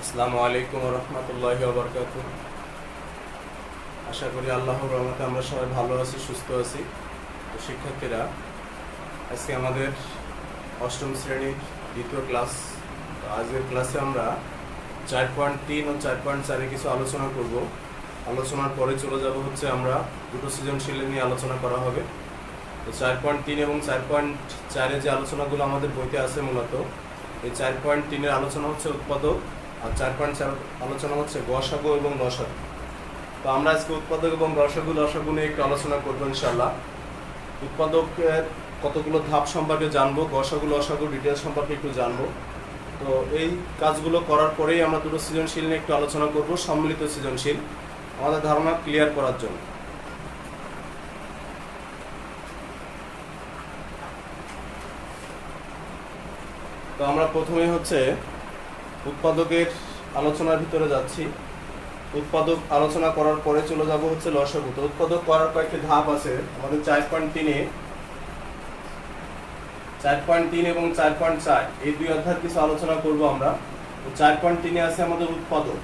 আসসালামু আলাইকুম ওয়া রাহমাতুল্লাহি ওয়া বারাকাতুহু। আশা করি আল্লাহর রহমতে আমরা সবাই ভালো আছি, সুস্থ আছি। তো শিক্ষার্থীরা, আজকে আমাদের অষ্টম শ্রেণীর দ্বিতীয় ক্লাস। তো আজকের ক্লাসে আমরা 4.3 ও 4.4 কিছু আলোচনা করব। আলোচনার পরে চলে যাব হচ্ছে আমরা দুটো সৃজনশীল নিয়ে আলোচনা করা হবে। তো 4.3 এবং 4.4 যে আলোচনাগুলো আমাদের বইতে আছে, মূলত এই 4.3 এর আলোচনা হচ্ছে উৎপাদক, আর 4.4 আলোচনা হচ্ছে গসাগু এবং লসাগু। তো আমরা আজকে উৎপাদক এবং লসাগু নিয়ে একটু আলোচনা করবো ইনশাআল্লাহ। উৎপাদকের কতগুলো ধাপ সম্পর্কে জানবো, গসাগু লসাগু ডিটেলস সম্পর্কে একটু জানবো। তো এই কাজগুলো করার পরেই আমরা দুটো সৃজনশীল নিয়ে একটু আলোচনা করব, সম্মিলিত সৃজনশীল, আমাদের ধারণা ক্লিয়ার করার জন্য। তো আমরা প্রথমে হচ্ছে উৎপাদকের আলোচনার ভিতরে যাচ্ছি। উৎপাদক আলোচনা করার পরে চলে যাব হচ্ছে লসাগু। তো উৎপাদক করার কয়েকটি ধাপ আছে আমাদের 4.3 এবং 4.4 এই দুই অধ্যায়ের কিছু আলোচনা করব আমরা। তো 4.3 আছে আমাদের উৎপাদক।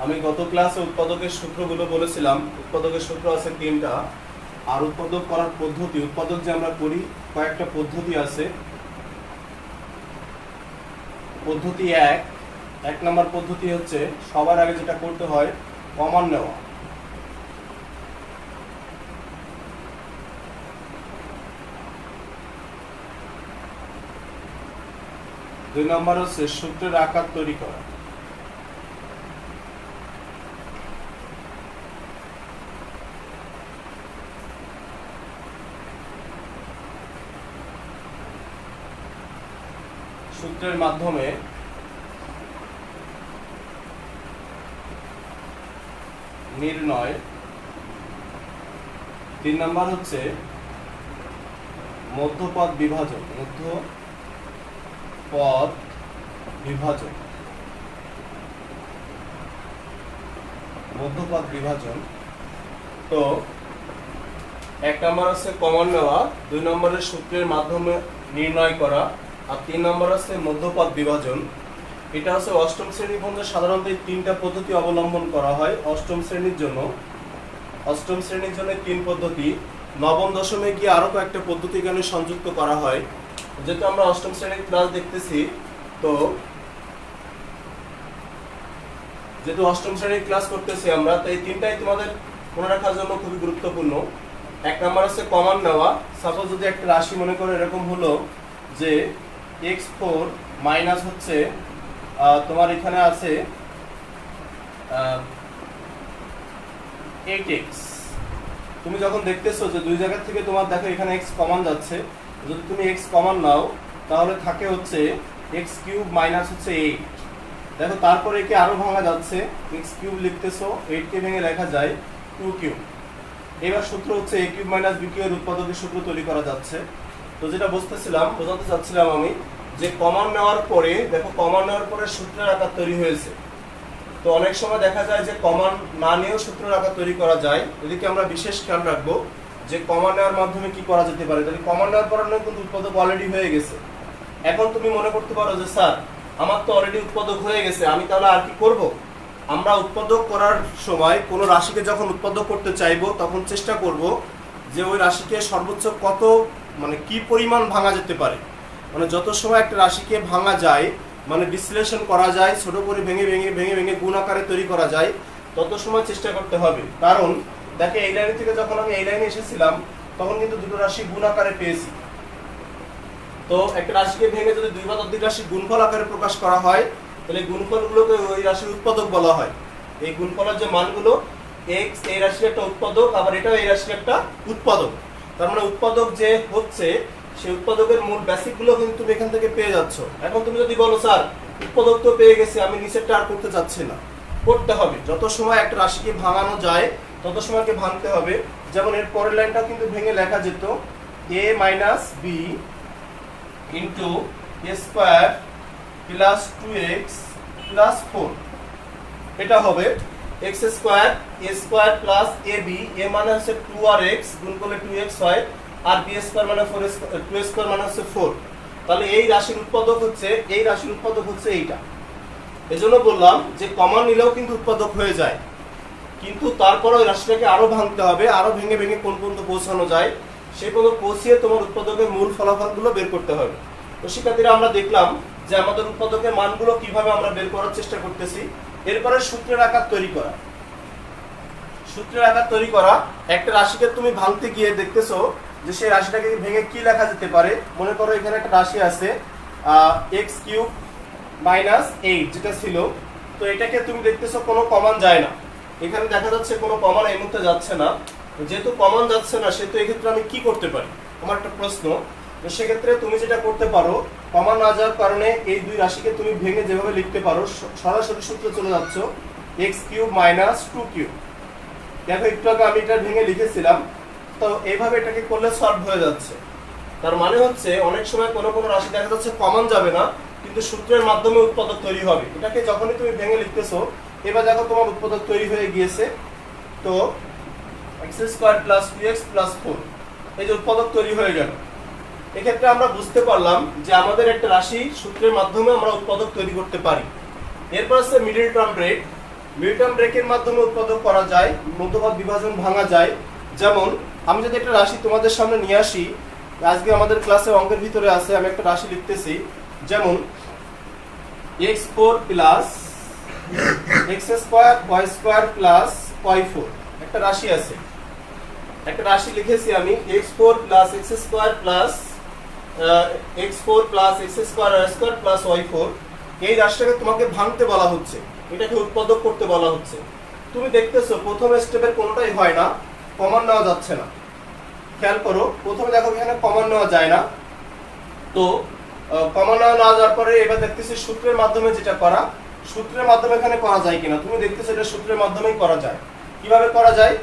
আমি গত ক্লাসে উৎপাদকের সূত্রগুলো বলেছিলাম। উৎপাদকের সূত্র আছে 3টা। আর উৎপাদক করার পদ্ধতি, উৎপাদক যে আমরা করি কয়েকটা পদ্ধতি আছে। পদ্ধতি এক নম্বর পদ্ধতি হচ্ছে সবার আগে যেটা করতে হয় কমন নেওয়া। দুই নম্বর হচ্ছে সূত্রের আকার তৈরি করা। সূত্রের মাধ্যমে নির্ণয়। 3 নম্বর হচ্ছে মধ্যপদ বিভাজন। তো 1 নম্বর হচ্ছে কমন নেওয়া, 2 নম্বরের সূত্রের মাধ্যমে নির্ণয় করা, আর 3 নম্বর হচ্ছে মধ্যপদ বিভাজন। এটা হচ্ছে অষ্টম শ্রেণী পর্যন্ত সাধারণত এই 3টা পদ্ধতি অবলম্বন করা হয়। অষ্টম শ্রেণীর জন্য 3 পদ্ধতি। নবম দশমে গিয়ে আরো কয়েকটা পদ্ধতি এখানে সংযুক্ত করা হয়। যেহেতু আমরা অষ্টম শ্রেণীর ক্লাস দেখতেছি, তো যেহেতু অষ্টম শ্রেণীর ক্লাস করতেছি আমরা, তো এই 3টাই তোমাদের মনে রাখার জন্য খুবই গুরুত্বপূর্ণ। 1 নম্বর হচ্ছে কমন নেওয়া। সাপোজ যদি একটা রাশি মনে করো এরকম হলো যে x4 মাইনাস হচ্ছে তোমার এখানে আছে 8x। তুমি যখন দেখতেছো যে দুই জায়গা থেকে তোমার দেখো এখানে x কমন যাচ্ছে, যদি তুমি x কমন নাও তাহলে থাকে হচ্ছে x³ মাইনাস হচ্ছে 8। দেখো তারপরে একে আরো ভাঙা যাচ্ছে, x³ লিখতেছো, 8 কে ভেঙে লেখা যায় 2³ এবার সূত্র হচ্ছে a³ মাইনাস b³ এর উৎপাদকের সূত্র তৈরি করা যাচ্ছে। তো যেটা বোঝাতে চাচ্ছিলাম আমি, যে কমন নেওয়ার পরে দেখো, কমন নেওয়ার পরে সূত্রের আকার তৈরি হয়েছে। তো অনেক সময় দেখা যায় যে কমন না নিয়েও সূত্রের আকার তৈরি করা যায়। এদিকে আমরা বিশেষ খেয়াল রাখবো যে কমন নেওয়ার মাধ্যমে কি করা যেতে পারে। তাহলে কমন নেওয়ার পর কিন্তু উৎপাদক অলরেডি হয়ে গেছে। এখন তুমি মনে করতে পারো যে স্যার আমার তো অলরেডি উৎপাদক হয়ে গেছে, আমি তাহলে আর কি করব। আমরা উৎপাদক করার সময় কোনো রাশিকে যখন উৎপাদক করতে চাইবো তখন চেষ্টা করব যে ওই রাশিকে সর্বোচ্চ কত কি পরিমাণ ভাঙা যেতে পারে। যত সময় একটা রাশিকে ভাঙা যায়, বিশ্লেষণ করা যায়, ছোট করে ভেঙে গুণ আকারে তৈরি করা যায়, তত সময় চেষ্টা করতে হবে। কারণ দেখে এই লাইন থেকে যখন আমি এই লাইনে এসেছিলাম তখন কিন্তু দুটো রাশি গুণ আকারে পেয়েছি। তো একটা রাশিকে ভেঙে যদি দুই বা ততোধিক রাশি গুণফল আকারে প্রকাশ করা হয়, তাহলে গুণফলগুলোকে ওই রাশির উৎপাদক বলা হয়। এই গুণফলের যে মানগুলো, x এই রাশির একটা উৎপাদক, আবার এটাও এই রাশির একটা উৎপাদক। তার মানে উৎপাদক যে হচ্ছে সেই উৎপাদকের মূল বেসিক গুলো কিন্তু তুমি এখান থেকে পেয়ে যাচ্ছ। এখন তুমি যদি বলো স্যার উৎপাদক তো পেয়ে গেছি, আমি নিচেরটা আর করতে চাচ্ছি না, করতে হবে। যত সময় একটা রাশিকে ভাঙানো যায় তত সময়কে ভাঙতে হবে। যেমন এর পরের লাইনটা কিন্তু ভেঙে লেখা যেত a minus b into a square plus 2x plus 4। এটা হবে x square a square plus ab। a মানে হচ্ছে 2 আর x, গুণ করলে 2x হয়, আর b স্কোয়ার মানে 2 স্কোয়ার মানে হচ্ছে 4। তাহলে এই রাশির উৎপাদক হচ্ছে এইটা। এজন্য বললাম যে কমন নিলেও কিন্তু উৎপাদক হয়ে যায়, কিন্তু তারপরে ওই রাশিটাকে আরো ভাঙতে হবে, আরো ভেঙে ভেঙে কোন পর্যন্ত পৌঁছানো যায় সেই পর্যন্ত পৌঁছিয়ে তোমার উৎপাদকের মূল ফলাফলগুলো বের করতে হবে। তো শিক্ষার্থীরা আমরা দেখলাম যে আমাদের উৎপাদকের মানগুলো কিভাবে আমরা বের করার চেষ্টা করতেছি। এরপরে সূত্রের আকার তৈরি করা। একটা রাশিকে তুমি ভাঙতে গিয়ে দেখতেছো যে সেই রাশিটাকে ভেঙে কি লেখা যেতে পারে। মনে করো এখানে একটা রাশি আছে x³ - 8 যেটা ছিল, তো এটাকে তুমি দেখতেছো কোনো কমন যায় না, এখানে দেখা যাচ্ছে কোনো কমন এই মুহূর্তে যাচ্ছে না। যেহেতু কমন যাচ্ছে না, সেহেতু এক্ষেত্রে আমি কি করতে পারি, আমার একটা প্রশ্ন। তো সেক্ষেত্রে তুমি যেটা করতে পারো, কমন না যাওয়ার কারণে এই দুই রাশিকে তুমি ভেঙে যেভাবে লিখতে পারো, সরাসরি সূত্রে চলে যাচ্ছ x³ - 2³ দেখো একটু আগে আমি এটা ভেঙে লিখেছিলাম, তো এইভাবে এটাকে করলে সলভ হয়ে যাচ্ছে। তার মানে হচ্ছে অনেক সময় কোনো কোনো রাশি দেখা যাচ্ছে কমন যাবে না, কিন্তু সূত্রের মাধ্যমে উৎপাদক তৈরি হবে। এটাকে যখনই তুমি ভেঙে লিখতেছো, এবার দেখো তোমার উৎপাদক তৈরি হয়ে গিয়েছে। তো x² + 2x + 4 এই যে উৎপাদক তৈরি হয়ে গেল। এক্ষেত্রে আমরা বুঝতে পারলাম যে আমাদের একটা রাশি সূত্রের মাধ্যমে আমরা উৎপাদক তৈরি করতে পারি। এরপর আছে মিডল টার্ম ব্রেকের মাধ্যমে উৎপাদক করা যায়, মধ্যপদ বিভাজন ভাঙা যায়। যেমন আমি যদি একটা রাশি তোমাদের সামনে নিয়ে আসি, আজকে আমাদের ক্লাসে অঙ্কের ভিতরে আছে, আমি একটা রাশি লিখতেছি, যেমন x4 + x² y² + y4 একটা রাশি আছে। একটা রাশি লিখেছি আমি x4 + x² y² y4। এই রাশিটাকে তোমাকে ভাঙতে বলা হচ্ছে, এটাকে উৎপাদক করতে বলা হচ্ছে। তুমি দেখতেছো প্রথম স্টেপের কোনোটাই হয় না, কমন নেওয়া যাচ্ছে না। খেয়াল করো, প্রথমে দেখো এখানে কমন নেওয়া যায় না, তো কমন নেওয়া না যাওয়ার পরে এবার দেখতেছি সূত্রের মাধ্যমে যেটা করা, সূত্রের মাধ্যমে এখানে করা যায় কিনা। তুমি দেখতেছো এটা সূত্রের মাধ্যমেই করা যায়। কিভাবে করা যায়,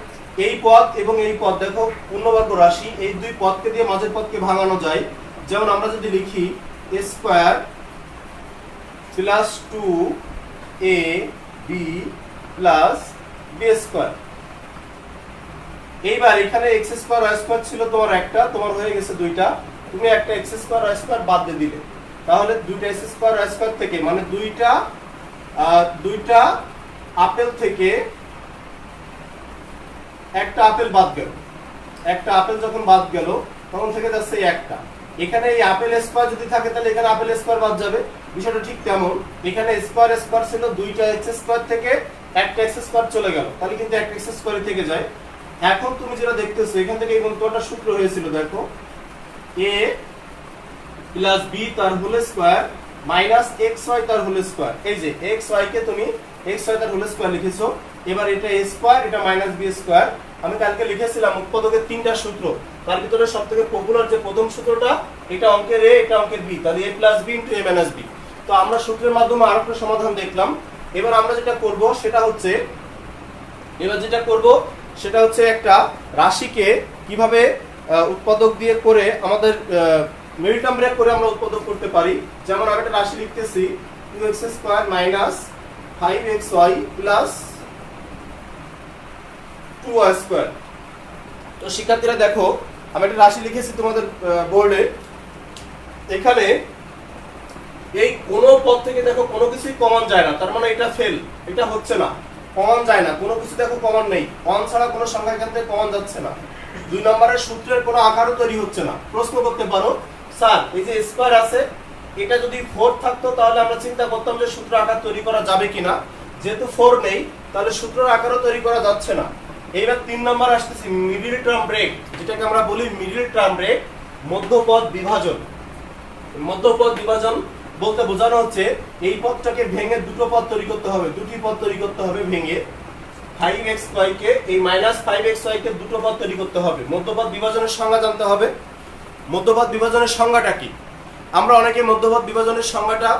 এই পদ এবং এই পদ দেখো পূর্ণবর্গ রাশি, এই দুই পদকে দিয়ে মাঝের পদকে ভাঙানো যায়। যেমন আমরা যদি লিখি a² + 2ab + b²। এইবার এখানে x² y² ছিল তোমার একটা, তোমার হয়ে গেছে দুইটা, তুমি একটা x² y² বাদ দিয়ে দিলে, তাহলে দুইটা x² y² থেকে মানে দুইটা আপেল থেকে একটা আপেল বাদ গেল। একটা আপেল যখন বাদ গেল তখন থেকে যাচ্ছে একটা। এখানে এই আপেল স্কয়ার যদি থাকে তাহলে এখানে আপেল স্কয়ার বাদ যাবে। বিষয়টা ঠিক তেমন, এখানে স্কয়ার ছিল, দুইটা x² থেকে একটা x² চলে গেল, তাহলে কিন্তু একটা x² থেকে যায়। এখন তুমি যেটা দেখতেছো এখান থেকে এই মন্তব্যটা সূত্র হয়েছিল, দেখো a + b তার হোল স্কয়ার - xy তার হোল স্কয়ার। এই যে xy কে তুমি xy তার হোল স্কয়ার লিখেছো। এবার এটা a স্কয়ার, এটা -b²। আমি কালকে লিখেছিলাম উৎপাদকের তিনটা সূত্র, তার ভিতরে সবথেকে পপুলার যে প্রথম সূত্রটা, এটা অঙ্কের a, এটা অঙ্কের b, তাহলে a + b * a - b। তো আমরা সূত্রের মাধ্যমে আরেকটা সমাধান দেখলাম। এবার আমরা যেটা করব সেটা হচ্ছে একটা রাশিকে কিভাবে উৎপাদক দিয়ে করে আমাদের মিডল টার্ম ব্রেক করে আমরা উৎপাদক করতে পারি। যেমন আমি একটা রাশি লিখতেছি 2x² - 5xy + 2y²। তো শিক্ষার্থীরা দেখো আমি একটা রাশি লিখেছি তোমাদের বোর্ডে। এখানে এই কোন পদ থেকে দেখো কোনো কিছুই কমন যায় না, তার মানে এটা ফেল, এটা হচ্ছে না, কমন যায় না, কোনো কিছু দেখো কমন নেই, কমন ছাড়া কোনো সংখ্যা এখান থেকে কমন যাচ্ছে না। 2 নম্বরের সূত্রের কোনো আকারও তৈরি হচ্ছে না। প্রশ্ন করতে পারো, স্যার এই যে স্কয়ার আছে, এটা যদি 4 থাকতো তাহলে আমরা চিন্তা করতাম যে সূত্র আকার তৈরি করা যাবে কিনা। যেহেতু 4 নেই, তাহলে সূত্রের আকারও তৈরি করা যাচ্ছে না। এইবার 3 নম্বর আসতেছি মিডল টার্ম ব্রেক, যেটাকে আমরা বলি মিডল টার্ম ব্রেক, মধ্যপদ বিভাজন। মধ্যপদ বিভাজন বলতে বোঝানো হচ্ছে এই পদটাকে ভেঙে দুটো পদ তৈরি করতে হবে, দুটি পদ তৈরি করতে হবে ভেঙে। 5xy কে এই -5xy কে দুটো পদ তৈরি করতে হবে। মধ্যপদ বিভাজনের সংজ্ঞা জানতে হবে। মধ্যপদ বিভাজনের সংজ্ঞাটা কি? আমরা অনেকে মধ্যপদ বিভাজনের সংজ্ঞাটা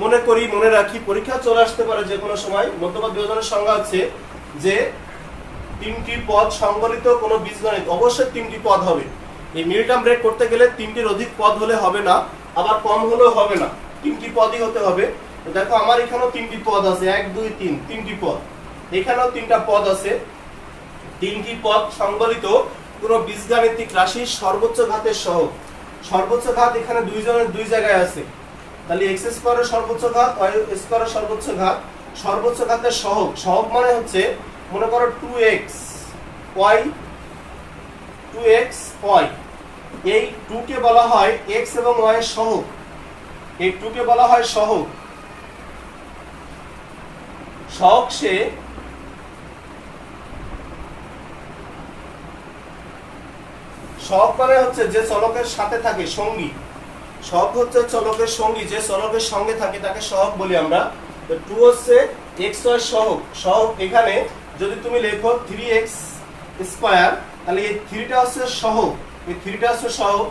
মনে রাখি, পরীক্ষা চলে আসতে পারে যে কোনো সময়। মধ্যপদ বিভাজনের সংজ্ঞা হচ্ছে যে তিনটি পদ সংবলিত কোনো বীজগণিত, অবশ্যই তিনটি পদ হবে। এই মিডল টার্ম ব্রেক করতে গেলে তিনটির অধিক পদ হলে হবে না, আবার কম হলেও হবে না, তিনটি পদই হতে হবে। দেখো আমার এখানেও তিনটি পদ আছে, 1 2 3, তিনটি পদ। এখানেও তিনটা পদ আছে। তিনটি পদ সংবলিত কোনো বীজগাণিতিক রাশির সর্বোচ্চ ঘাতের সহগ। সর্বোচ্চ ঘাত এখানে দুই জায়গায় আছে, তাহলে এক্স স্কোয়ারের সর্বোচ্চ ঘাত, ওয়াই স্কোয়ারের সর্বোচ্চ ঘাত, সর্বোচ্চ ঘাতের সহগ, সহগ মানে হচ্ছে মনে করো 2x y, 2x y, এই 2 কে বলা হয় x এবং y এর সহগ, এই 2 কে বলা হয় সহগ। সহগ সে সহগ মানে হচ্ছে যে চলকের সাথে থাকে, সঙ্গী। সহগ হচ্ছে চলকের সঙ্গী, যে চলকের সঙ্গে থাকে তাকে সহগ বলি আমরা। তো 2 হচ্ছে x y সহগ। সহগ এখানে যদি তুমি লেখো 3x স্কয়ার, তাহলে এই 3টা হচ্ছে সহগ, এই 3টা হচ্ছে সহগ।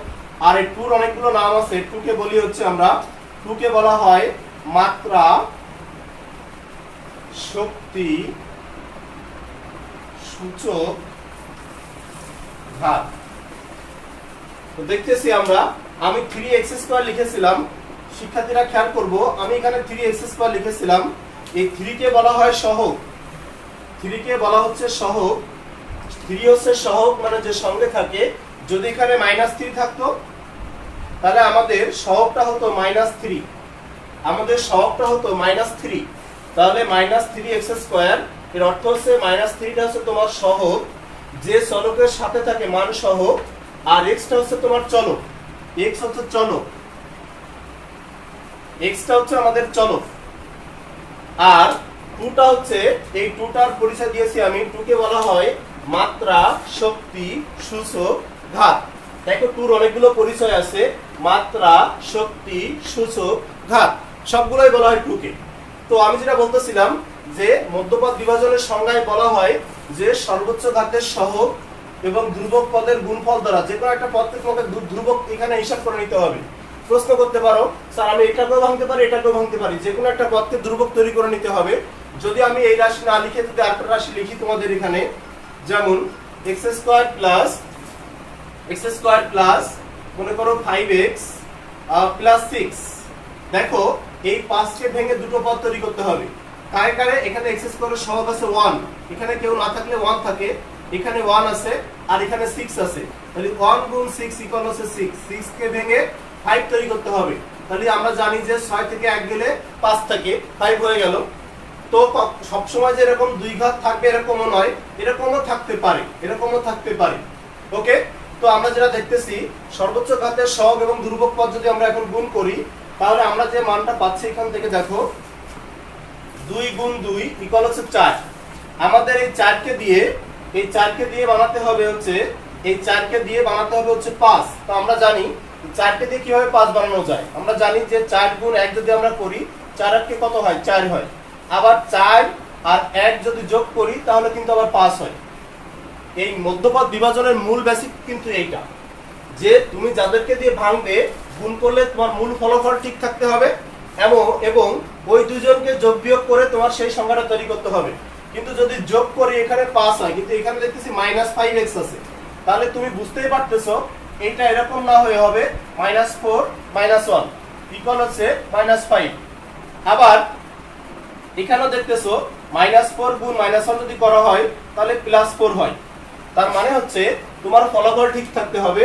আর এই 2 এর অনেকগুলো নাম আছে, 2 কে বলি হচ্ছে আমরা, 2 কে বলা হয় মাত্রা, শক্তি, সূচক, ঘাত। তো দেখতেছি আমরা, আমি 3x স্কয়ার লিখেছিলাম, শিক্ষার্থীরা খেয়াল করব, আমি এখানে 3x স্কয়ার লিখেছিলাম, এই 3 কে বলা হয় সহগ, 3 কে বলা হচ্ছে সহগ। 3 হচ্ছে সহগ মানে যে সঙ্গে থাকে। যদি এখানে -3 থাকতো তাহলে আমাদের সহগটা হতো -3, আমাদের সহগটা হতো -3, তাহলে -3x স্কয়ার, এর অর্থ হচ্ছে -3টা হচ্ছে তোমার সহগ, যে চলকের সাথে থাকে মান সহগ, আর x টা হচ্ছে তোমার চলক, x হচ্ছে চলক, x টা হচ্ছে আমাদের চলক। আর 2টা হচ্ছে, এই 2টার পরিচয় দিয়েছি আমি, 2 কে বলা হয় মাত্রা, শক্তি, সূচক, ঘাত। দেখো 2 এর অনেকগুলো পরিচয় আছে, মাত্রা, শক্তি, সূচক, ঘাত, সবগুলোই বলা হয় 2 কে। তো আমি যেটা বলতেছিলাম যে মধ্যপদ বিভাজনের সংজ্ঞায় বলা হয় যে সর্বোচ্চ ঘাতের সহগ এবং ধ্রুবক পদের গুণফল দ্বারা যে কোনো একটা পদকে তোমাকে ধ্রুবক এখানে হিসাব করে নিতে হবে। প্রশ্ন করতে পারো, স্যার আমি এটাকেও ভাঙতে পারি, এটাকেও ভাঙতে পারি, যে কোনো একটা পদকে ধ্রুবক তৈরি করে নিতে হবে। যদি আমি এই রাশি না লিখে যদি আরেকটা রাশি লিখি তোমাদের এখানে, যেমন x স্কয়ার প্লাস মনে করো 5x প্লাস 6। দেখো এই 5 কে ভেঙে দুটো পদ তৈরি করতে হবে। কারে কারে? এখানে x স্কয়ারের সহগ আছে 1, এখানে কেউ না থাকলে 1 থাকে, এখানে 1 আছে আর এখানে 6 আছে, তাহলে 1 গুণ 6 ইকুয়াল হচ্ছে 6, 6 কে ভেঙে 5 তৈরি করতে হবে। তাহলে আমরা জানি যে 6 থেকে 1 গেলে 5 থাকে, 5 হয়ে গেল। তো সব সময় যে এরকম দুই ঘাত থাকবে এরকমও নয়, এরকমও থাকতে পারে, এরকমও থাকতে পারে। ওকে, তো আমরা যেটা দেখতেছি সর্বোচ্চ ঘাতের সহগ এবং ধ্রুবক পদ যদি আমরা এখন গুণ করি, তাহলে আমরা যে মানটা পাচ্ছি এখান থেকে দেখো 2 গুণ 2 ইকুয়াল হচ্ছে 4। আমাদের এই 4 কে দিয়ে বানাতে হবে হচ্ছে, এই 4 কে দিয়ে বানাতে হবে হচ্ছে 5। তো আমরা জানি 4 কে দিয়ে কিভাবে 5 বানানো যায়, আমরা জানি যে 4 গুণ 1 যদি আমরা করি 4 আর কে কত হয়? 4 হয়। আবার 4 আর 1 যদি যোগ করি তাহলে কিন্তু আবার 5 হয়। এই মধ্যপদ বিভাজনের মূল বেসিক কিন্তু এইটা, যে তুমি যাদেরকে দিয়ে ভাঙবে গুণ করলে তোমার মূল ফলাফল ঠিক থাকতে হবে, এবং ওই দুজনকে যোগ বিয়োগ করে তোমার সেই সংখ্যাটা তৈরি করতে হবে। কিন্তু যদি যোগ করি এখানে 5 হয়, কিন্তু এখানে দেখতেছি -5x আছে, তাহলে তুমি বুঝতেই পারতেছো এইটা এরকম না হয়ে হবে -4 -1 ইকুয়াল হচ্ছে -5। আবার এখানেও দেখতেছো -4 গুণ -1 যদি করা হয় তাহলে +4 হয়। তার মানে হচ্ছে তোমার ফলাফল ঠিক থাকতে হবে।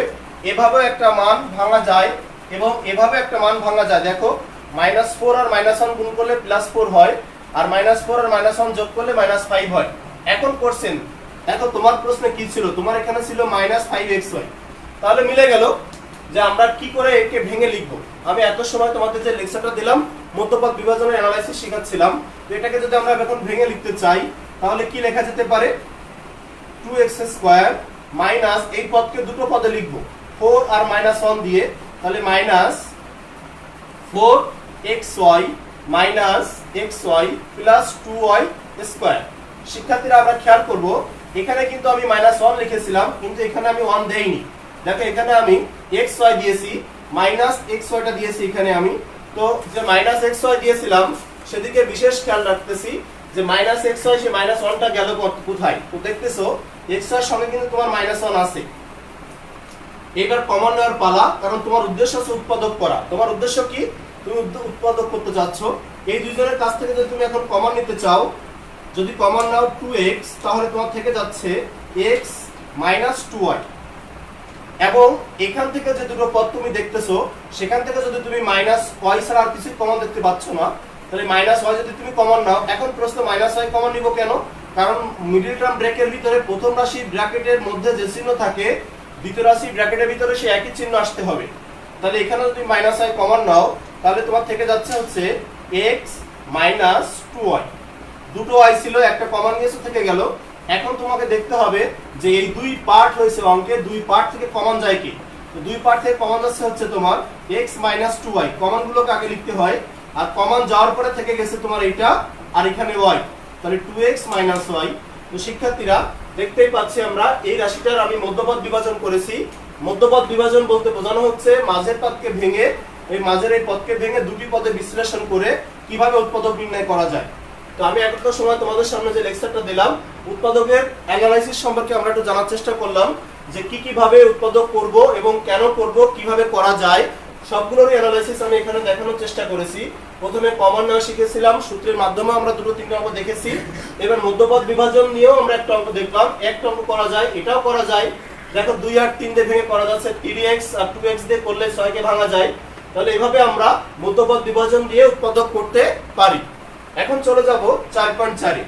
এভাবে একটা মান ভাঙা যায় এবং এভাবে একটা মান ভাঙা যায়। দেখো -4 আর -1 গুণ করলে +4 হয়, আর -4 আর -1 যোগ করলে -5 হয়। এখন কোশ্চেন দেখো, তোমার প্রশ্নে কি ছিল? তোমার এখানে ছিল -5xy, তাহলে মিলে গেল যে আমরা কি করে একে ভেঙে লিখবো। আমি এত সময় তোমাদের যে লেকচারটা দিলাম মধ্যপদ বিভাজনের অ্যানালাইসিস শেখাচ্ছিলাম, এটাকে যদি আমরা এখন ভেঙে লিখতে চাই তাহলে কি লেখা যেতে পারে? 2x স্কয়ার মাইনাস, এই পদকে দুটো পদে লিখবো 4 আর -1 দিয়ে, তাহলে -4xy xy plus 2y square. শিক্ষার্থীরা আমরা খেয়াল করব, এখানে কিন্তু আমি -1 লিখেছিলাম, কিন্তু এখানে আমি 1 দেইনি। দেখো এখানে আমি xy দিয়েছি, -xyটা দিয়েছি এখানে আমি। তো যে -xy দিয়েছিলাম সেদিকে বিশেষ খেয়াল রাখতেছি যে -xy সে -1টা গেল কোথায়। তো দেখতেছো x এর সঙ্গে কিন্তু তোমার -1 আছে। এবার কমন নেওয়ার পালা, কারণ তোমার উদ্দেশ্য হচ্ছে উৎপাদক করা। তোমার উদ্দেশ্য কি? তুমি উৎপাদক করতে যাচ্ছ। এই দুইজনের কাছ থেকে যদি তুমি এখন কমন নিতে চাও, যদি কমন নাও 2x, তাহলে তোমার থেকে যাচ্ছে x - 2y। এবং এখান থেকে যে দুটো পদ তুমি দেখতেছো সেখান থেকে যদি তুমি মাইনাস ওয়াই ছাড়া আর কিছু কমন দেখতে পাচ্ছ না, তাহলে মাইনাস ওয়াই যদি তুমি কমন নাও, এখন প্রশ্ন মাইনাস ওয়াই কমন নিব কেন? কারণ মিডল টার্ম ব্র্যাকেটের ভিতরে প্রথম রাশি ব্র্যাকেটের মধ্যে যে চিহ্ন থাকে দ্বিতীয় রাশি ব্র্যাকেটের ভিতরে সেই একই চিহ্ন আসতে হবে। তাহলে এখানে যদি মাইনাস ওয়াই কমন নাও তাহলে তোমার থেকে যাচ্ছে হচ্ছে x মাইনাস 2y। দুটো y ছিল, একটা কমন নিয়েছে থেকে গেল। এখন তোমাকে দেখতে হবে যে এই দুই পার্ট হয়েছে অঙ্কে, দুই পার্ট থেকে কমন যায় কি? তো দুই পার্ট থেকে কমন যাচ্ছে হচ্ছে তোমার x মাইনাস 2y। কমন গুলোকে আগে লিখতে হয়, আর কমন যাওয়ার পরে থেকে গেছে তোমার এইটা আর এখানে y, তাহলে 2x মাইনাস y। তো শিক্ষার্থীরা দেখতেই পাচ্ছি আমরা এই রাশিটার আমি মধ্যপদ বিভাজন করেছি। মধ্যপদ বিভাজন বলতে বোঝানো হচ্ছে মাঝের পদকে ভেঙে, এই মাঝের এই পদকে ভেঙে দুটি পদে বিশ্লেষণ করে কিভাবে উৎপাদক নির্ণয় করা যায়। তো আমি একটা সময় তোমাদের সামনে যে লেকচারটা দিলাম উৎপাদকের অ্যানালাইসিস সম্পর্কে আমরা একটু জানার চেষ্টা করলাম যে কিভাবে উৎপাদক করব এবং কেন করব, কিভাবে করা যায়, সবগুলোরই অ্যানালাইসিস আমি এখানে দেখানোর চেষ্টা করেছি। প্রথমে কমন নেওয়া শিখেছিলাম, সূত্রের মাধ্যমে আমরা দুটো তিনটা অঙ্ক দেখেছি। এবার মধ্যপদ বিভাজন নিয়েও আমরা একটা অঙ্ক দেখলাম, একটা অঙ্ক করা যায়, এটাও করা যায়। দেখো 2 আর 3 দিয়ে ভেঙে করা যাচ্ছে, 3x আর 2x দিয়ে করলে 6 কে ভাঙা যায়। তাহলে এভাবে আমরা মধ্যপদ বিভাজন দিয়ে উৎপাদক করতে পারি। এখন চলে যাব 4.4-এ।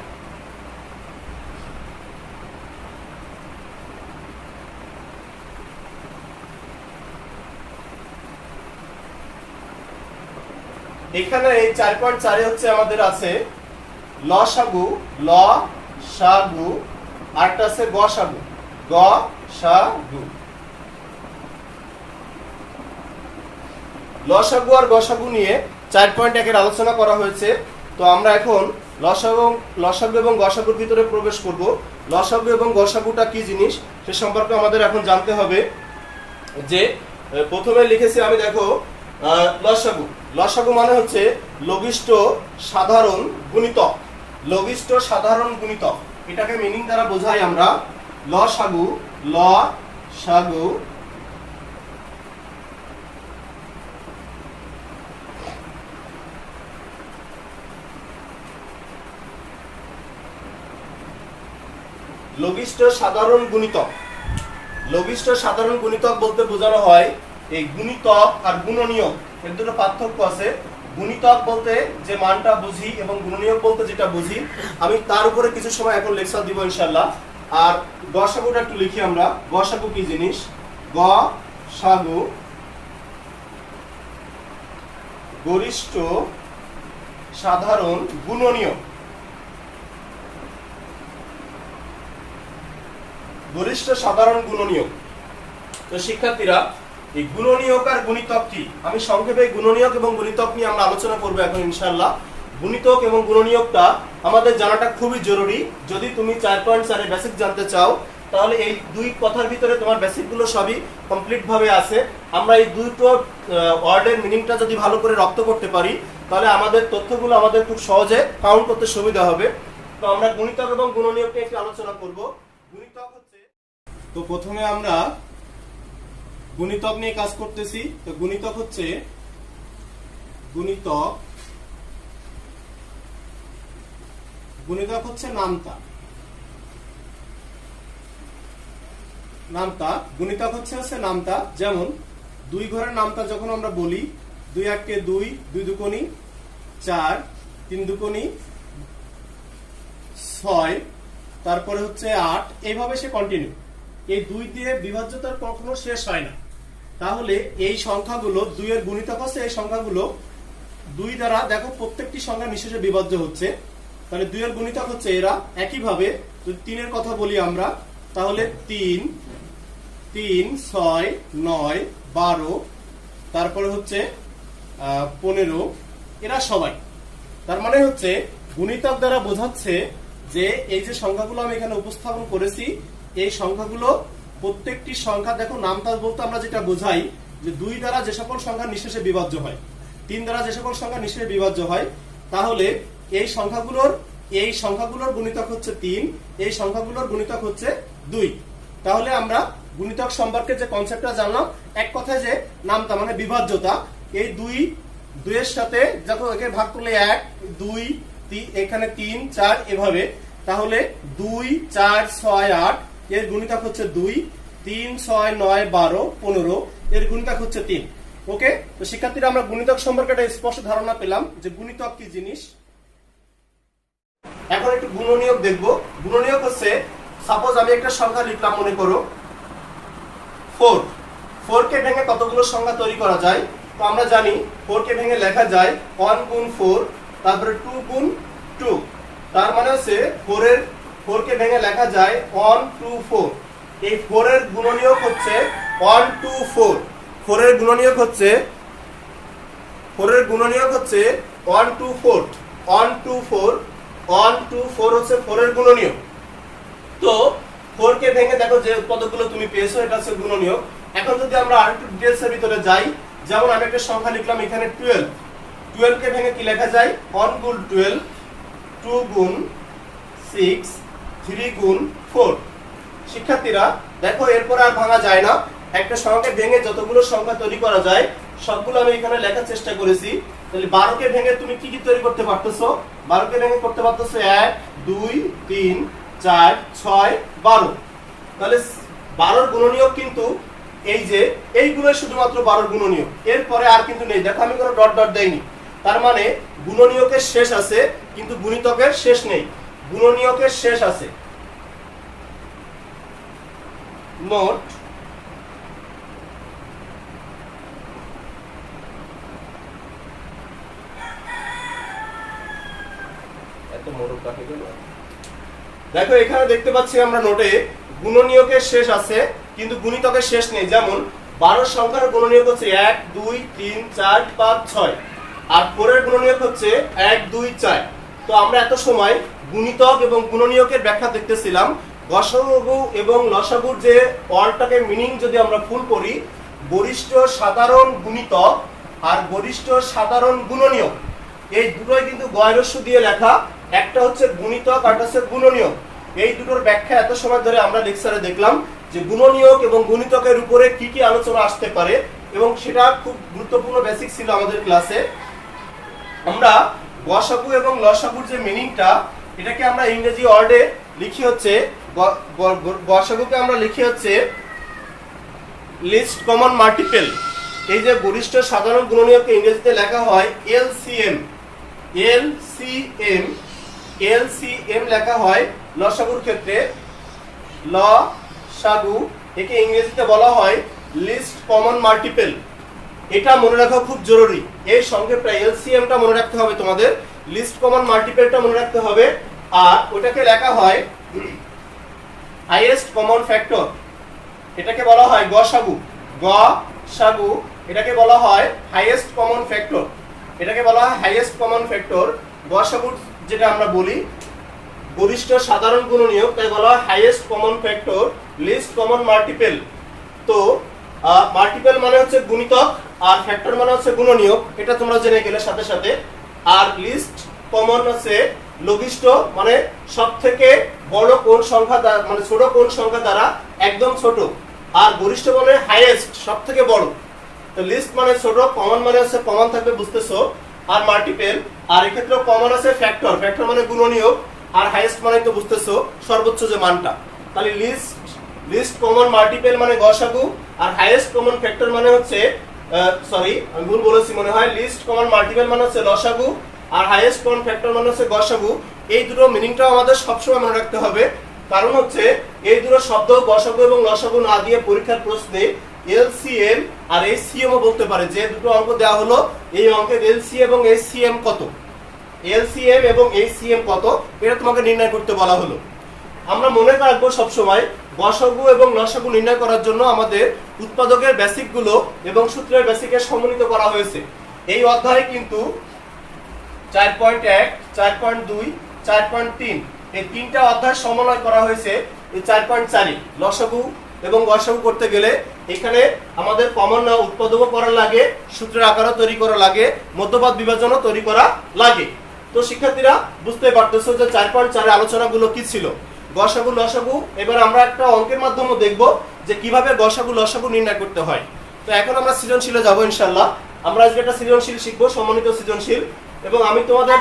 এখানে এই 4.4-এ হচ্ছে আমাদের আছে লসাগু, লসাগু, আরটা আছে গসাগু, গসাগু। লসাগু আর গসাগু নিয়ে 4.1-এর আলোচনা করা হয়েছে। তো আমরা এখন লসাগু এবং গসাগুর ভিতরে প্রবেশ করব। লসাগু এবং গসাগুটা কি জিনিস সে সম্পর্কে আমাদের এখন জানতে হবে। যে প্রথমে লিখেছি আমি, দেখো লসাগু, লসাগু মানে হচ্ছে লঘিষ্ঠ সাধারণ গুণিতক। লঘিষ্ঠ সাধারণ গুণিতক, এটাকে মিনিং দ্বারা বোঝাই আমরা। লসাগু, লসাগু লঘিষ্ঠ সাধারণ গুণিতক। লঘিষ্ঠ সাধারণ গুণিতক বলতে বোঝানো হয় এই গুণিতক আর গুণনীয়ক এর দুটো পার্থক্য আছে। গুণিতক বলতে যে মানটা বুঝি এবং গুণনীয়ক বলতে যেটা বুঝি, আমি তার উপরে কিছু সময় এখন লেকচার দিব ইনশাআল্লাহ। আর গসাগুটা একটু লিখি আমরা, গসাগু কি জিনিস? গসাগু গরিষ্ঠ সাধারণ গুণনীয়ক। গরিষ্ঠ সাধারণ গুণনীয়ক। তো শিক্ষার্থীরা এই গুণনীয়ক আর গুণিতক কি, আমি সংক্ষেপে গুণনীয়ক এবং গুণিতক নিয়ে আমরা আলোচনা করব এখন ইনশাআল্লাহ। গুণিতক এবং গুণনীয়কটা আমাদের জানাটা খুবই জরুরি। যদি তুমি 4.4-এ বেসিক জানতে চাও তাহলে এই দুই কথার ভিতরে তোমার বেসিকগুলো সবই কমপ্লিট ভাবে আছে। আমরা এই দুটো ওয়ার্ডের মিনিংটা যদি ভালো করে রপ্ত করতে পারি তাহলে আমাদের তথ্যগুলো আমাদের খুব সহজে কাউন্ট করতে সুবিধা হবে। তো আমরা গুণিতক এবং গুণনীয়ক নিয়ে একটু আলোচনা করব। গুণিতক হচ্ছে, তো প্রথমে আমরা গুণিতক নিয়ে কাজ করতেছি। তো গুণিতক হচ্ছে, গুণিতক হচ্ছে নামতা। নামতা গুণিতক হচ্ছে নামতা। যেমন 2 ঘরের নামতা যখন আমরা বলি, 2 1 2, 2 2 4, 3 2 6, তারপরে হচ্ছে 8, এইভাবে সে কন্টিনিউ। এই 2 দিয়ে বিভাজ্যতার কখনো শেষ হয় না। তাহলে এই সংখ্যাগুলো 2 এর গুণিতক হচ্ছে, এই সংখ্যাগুলো 2 দ্বারা দেখো প্রত্যেকটি সংখ্যা নিঃশেষে বিভাজ্য হচ্ছে। তাহলে 2 এর গুণিতক হচ্ছে এরা। একইভাবে যদি 3 এর কথা বলি আমরা, তাহলে 3 3 6 9 12, তারপরে হচ্ছে 15, এরা সবাই। তার মানে হচ্ছে গুণিতক দ্বারা বোঝাচ্ছে যে এই যে সংখ্যাগুলো আমি এখানে উপস্থাপন করেছি, এই সংখ্যাগুলো প্রত্যেকটি সংখ্যা, দেখো নামতা বলতে আমরা যেটা বোঝাই যে 2 দ্বারা যে সকল সংখ্যা নিঃশেষে বিভাজ্য হয়, 3 দ্বারা যে সকল সংখ্যা নিঃশেষে বিভাজ্য হয়, তাহলে এই সংখ্যাগুলোর গুণিতক হচ্ছে 3, এই সংখ্যাগুলোর গুণিতক হচ্ছে 2। তাহলে আমরা গুণিতক সম্পর্কে যে কনসেপ্টটা জানলাম, এক কথায় যে নামতা মানে বিভাজ্যতা। এই 2 এর সাথে যখন একে ভাগ করলে 1 2, এখানে 3 4 এভাবে, তাহলে 2 4 6 8 এর গুণিতক হচ্ছে 2। 3 6 9 12 15 এর গুণিতক হচ্ছে 3। ওকে, তো শিক্ষার্থীরা আমরা গুণিতক সম্পর্কে একটা স্পষ্ট ধারণা পেলাম যে গুণিতক কি জিনিস। এখন একটু গুণনীয়ক দেখব। গুণনীয়ক হচ্ছে, সাপোজ আমি একটা সংখ্যা লিখলাম, মনে করো 4। 4 কে ভেঙে কতগুলো সংখ্যা তৈরি করা যায়? তো আমরা জানি 4 কে ভেঙে লেখা যায় 1 গুণ 4, তারপরে 2 গুণ 2। তার মানে হচ্ছে 4 কে ভেঙে লেখা যায় 1 2 4। এই 4 এর গুণনীয়ক হচ্ছে 1 2 4। 4 এর গুণনীয়ক হচ্ছে 1 2 4। 1 2 4 1 2 4 হচ্ছে 4 এর গুণনীয়ক। তো 4 কে ভেঙে দেখো যে উৎপাদকগুলো তুমি পেয়েছো, এটা হচ্ছে গুণনীয়ক। এখন যদি আমরা আরেকটু ডিটেইলস এর ভিতরে যাই, যেমন আমি একটা সংখ্যা লিখলাম এখানে 12। 12 কে ভেঙে কি লেখা যায়? 1 গুণ 12, 2 গুণ 6, 3 গুণ 4। শিক্ষার্থীরা দেখো এরপর আর ভাঙা যায় না। একটা সংখ্যাকে ভেঙে যতগুলো সংখ্যা তৈরি করা যায় সবগুলো আমি এখানে লেখার চেষ্টা করেছি। তাহলে 12 কে ভেঙে তুমি কি কি তৈরি করতে পারতেছো? 12 কে ভেঙে করতে পারতেছো 1 2 3 4 6 12। তাহলে 12 এর গুণনীয়ক কিন্তু এই যে এইগুলো শুধুমাত্র 12 এর গুণনীয়ক, এরপরে আর কিন্তু নেই। দেখো আমি কোনো ডট ডট দেইনি, তার মানে গুণনীয়কের শেষ আছে কিন্তু গুণিতকের শেষ নেই, গুণনীয়কের শেষ আছে। মোট দেখো এখানে দেখতে পাচ্ছি আমরা নোটে গুণনীয়কের শেষ আছে কিন্তু গুণিতকের শেষ নেই। যেমন 12 সংখ্যার গুণনীয়ক হচ্ছে 1 2 3 4 5 6, আর 4 এর গুণনীয়ক হচ্ছে 1 2 4। তো আমরা এত সময় গুণিতক এবং গুণনীয়কের ব্যাখ্যা দেখতেছিলাম। গসাগু এবং লসাগুর যে ওয়ার্ডটাকে মিনিং যদি আমরা ফুল করি, গরিষ্ঠ সাধারণ গুণিতক আর গরিষ্ঠ সাধারণ গুণনীয়ক, এই দুটোই কিন্তু গয়রস্য দিয়ে লেখা। একটা হচ্ছে গুণিতক আর একটা হচ্ছে গুণনীয়ক। এই দুটোর ব্যাখ্যা এত সময় ধরে আমরা লেকচারে দেখলাম যে গুণনীয়ক এবং গুণিতকের উপরে কি কি আলোচনা আসতে পারে, এবং সেটা খুব গুরুত্বপূর্ণ বেসিক ছিল আমাদের ক্লাসে। আমরা গসাগু এবং লসাগুর যে মিনিংটা, এটাকে আমরা ইংরেজি ওয়ার্ডে লিখি হচ্ছে, গসাগুকে আমরা লিখি হচ্ছে লিস্ট কমন মাল্টিপল। এই যে গরিষ্ঠ সাধারণ গুণনীয়ককে ইংরেজিতে লেখা হয় এলসিএম। এলসিএম লেখা হয়। লসাগুর ক্ষেত্রে লসাগু, একে ইংরেজিতে বলা হয় লিস্ট কমন মাল্টিপল। এটা মনে রাখা খুব জরুরি। এই সংক্ষেপটা এলসিএমটা মনে রাখতে হবে তোমাদের, লিস্ট কমন মাল্টিপলটা মনে রাখতে হবে। আর ওটাকে লেখা হয় হাইয়েস্ট কমন ফ্যাক্টর, এটাকে বলা হয় গসাগু। গসাগু এটাকে বলা হয় হাইয়েস্ট কমন ফ্যাক্টর, এটাকে বলা হয় হাইয়েস্ট কমন ফ্যাক্টর। গসাগু যেটা আমরা বলি গরিষ্ঠ সাধারণ গুণনীয়ক, তাই বলা হয় highest common factor, list common multiple. তো মাল্টিপল মানে হচ্ছে গুণিতক আর ফ্যাক্টর মানে হচ্ছে গুণনীয়ক, এটা তোমরা জেনে গেলে সাথে সাথে। আর লিস্ট কমন হচ্ছে লঘিষ্ঠ, মানে সবথেকে বড় কোন সংখ্যা, মানে ছোট কোন সংখ্যা দ্বারা একদম ছোট। আর গরিষ্ঠ মানে হাইয়েস্ট, সবথেকে বড়। তো লিস্ট মানে ছোট, কমন মানে হচ্ছে কমন থাকবে, বুঝতেছো। আর মাল্টিপল, আর এক্ষেত্রে কমন আছে ফ্যাক্টর, ফ্যাক্টর মানে গুণনীয়ক, আর হাইয়েস্ট মানে তো বুঝতেছো সর্বোচ্চ যে মানটা। তাহলে লিস্ট কমন মাল্টিপল মানে গসাগু, আর হাইয়েস্ট কমন ফ্যাক্টর মানে হচ্ছে সরি আমি ভুল বলেছি মনে হয়, লিস্ট কমন মাল্টিপল মানে হচ্ছে লসাগু, আর হাইয়েস্ট কমন ফ্যাক্টর মানে হচ্ছে গসাগু। এই দুটো মিনিংটাও আমাদের সবসময় মনে রাখতে হবে, কারণ হচ্ছে এই দুটো শব্দ গসাগু এবং লসাগু না দিয়ে পরীক্ষার প্রশ্নে এলসিএম আর এইচসিএম ও বলতে পারে। যে দুটো অঙ্ক দেওয়া হলো, এই অঙ্কের এলসিএম এবং এইচসিএম কত, এলসিএম এবং এইচসিএম কত, এটা তোমাকে নির্ণয় করতে বলা হলো। আমরা মনে রাখবো সবসময় গসাগু এবং লসাগু নির্ণয় করার জন্য আমাদের উৎপাদকের বেসিকগুলো এবং সূত্রের বেসিকে সমন্বিত করা হয়েছে। এই অধ্যায়ে কিন্তু 4.1, 4.2, 4.3 এই তিনটা অধ্যায় সমন্বয় করা হয়েছে এই 4.4। লসাগু এবং গসাগু করতে গেলে এখানে আমাদের কমন উৎপাদকও করা লাগে, সূত্রের আকারও তৈরি করা লাগে, মধ্যপদ বিভাজনও তৈরি করা লাগে। তো শিক্ষার্থীরা বুঝতে পারতেছো যে 4.4 আলোচনাগুলো কি ছিল, গসাগু লসাগু। এবার আমরা একটা অঙ্কের মাধ্যমে দেখব যে কিভাবে গসাগু লসাগু নির্ণয় করতে হয়। তো এখন আমরা সৃজনশীলে যাব ইনশাআল্লাহ। আমরা আজকে একটা সৃজনশীল শিখবো, সমন্বিত সৃজনশীল, এবং আমি তোমাদের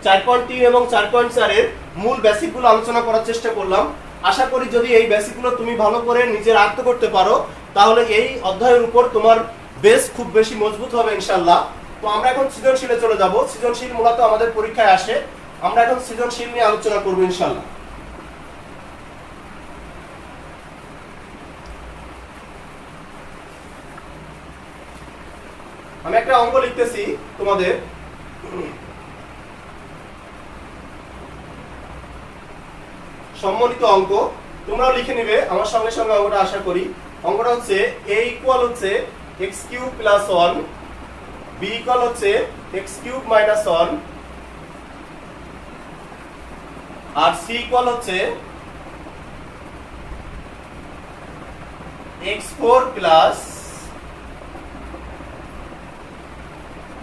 4.3 এবং 4.4 এর মূল বেসিকগুলো আলোচনা করার চেষ্টা করলাম। আশা করি যদি এই বেসিকগুলো তুমি ভালো করে নিজের আয়ত্ত করতে পারো তাহলে এই অধ্যায়ের উপর তোমার বেস খুব বেশি মজবুত হবে ইনশাআল্লাহ। তো আমরা এখন সৃজনশীলে চলে যাব। সৃজনশীল মূলত আমাদের পরীক্ষায় আসে, আমরা এখন সৃজনশীল নিয়ে আলোচনা করব ইনশাআল্লাহ। আমি একটা অঙ্ক লিখতেছি তোমাদের, সম্মিলিত অঙ্ক, তোমরাও লিখে নিবে আমার সঙ্গে সঙ্গে অঙ্কটা আশা করি। অঙ্কটা হচ্ছে a ইকুয়াল হচ্ছে x cube plus 1, b equal হচ্ছে x কিউব মাইনাস 1, আর c ইকুয়াল হচ্ছে x4 plus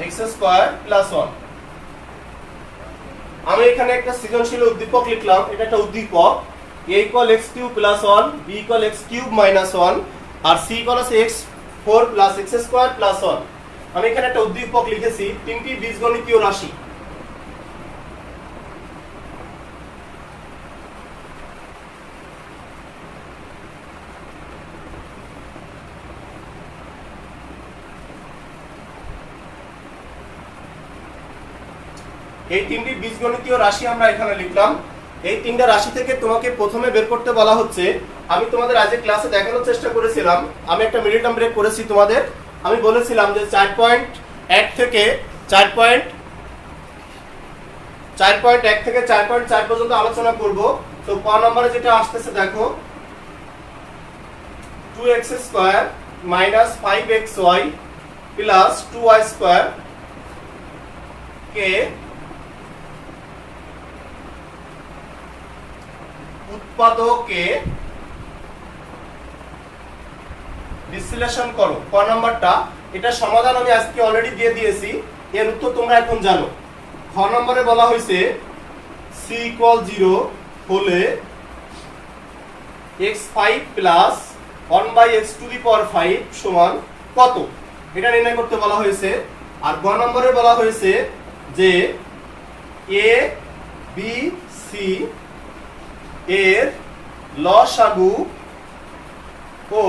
x square plus 1। আমি এখানে একটা সৃজনশীল উদ্দীপক লিখলাম, এটা একটা উদ্দীপক। a equal x cube plus 1, b equal x cube minus 1, আর c ইকুয়াল আছে x4 plus x square plus 1। আমি এখানে একটা উদ্দীপক লিখেছি, তিনটি বীজগণিতীয় রাশি। এই তিনটি বীজগণিতীয় রাশি আমরা এখানে লিখলাম। এই তিনটা রাশি থেকে তোমাকে প্রথমে বের করতে বলা হচ্ছে। আমি তোমাদের আজকে ক্লাসে দেখানোর চেষ্টা করেছিলাম, আমি একটা মিডল টার্ম ব্রেক করেছি তোমাদের। আমি বলেছিলাম যে 4.1 থেকে 4.4 পর্যন্ত আলোচনা করব। তো ক নম্বরে যেটা আসতেছে দেখো, 2x square minus 5xy plus 2y square কে উৎপাদকে বিশ্লেষণ করো। ক নাম্বারটা, এটা সমাধান আমি আজকে অলরেডি দিয়ে দিয়েছি, এর উত্তর তোমরা এখন জানো। খ নম্বরে বলা হয়েছে c ইকুয়াল 0 হলে x5 plus 1/x to the power 5 সমান কত, এটা নির্ণয় করতে বলা হয়েছে। আর গ নম্বরে বলা হয়েছে যে a b c এর লসাগু ও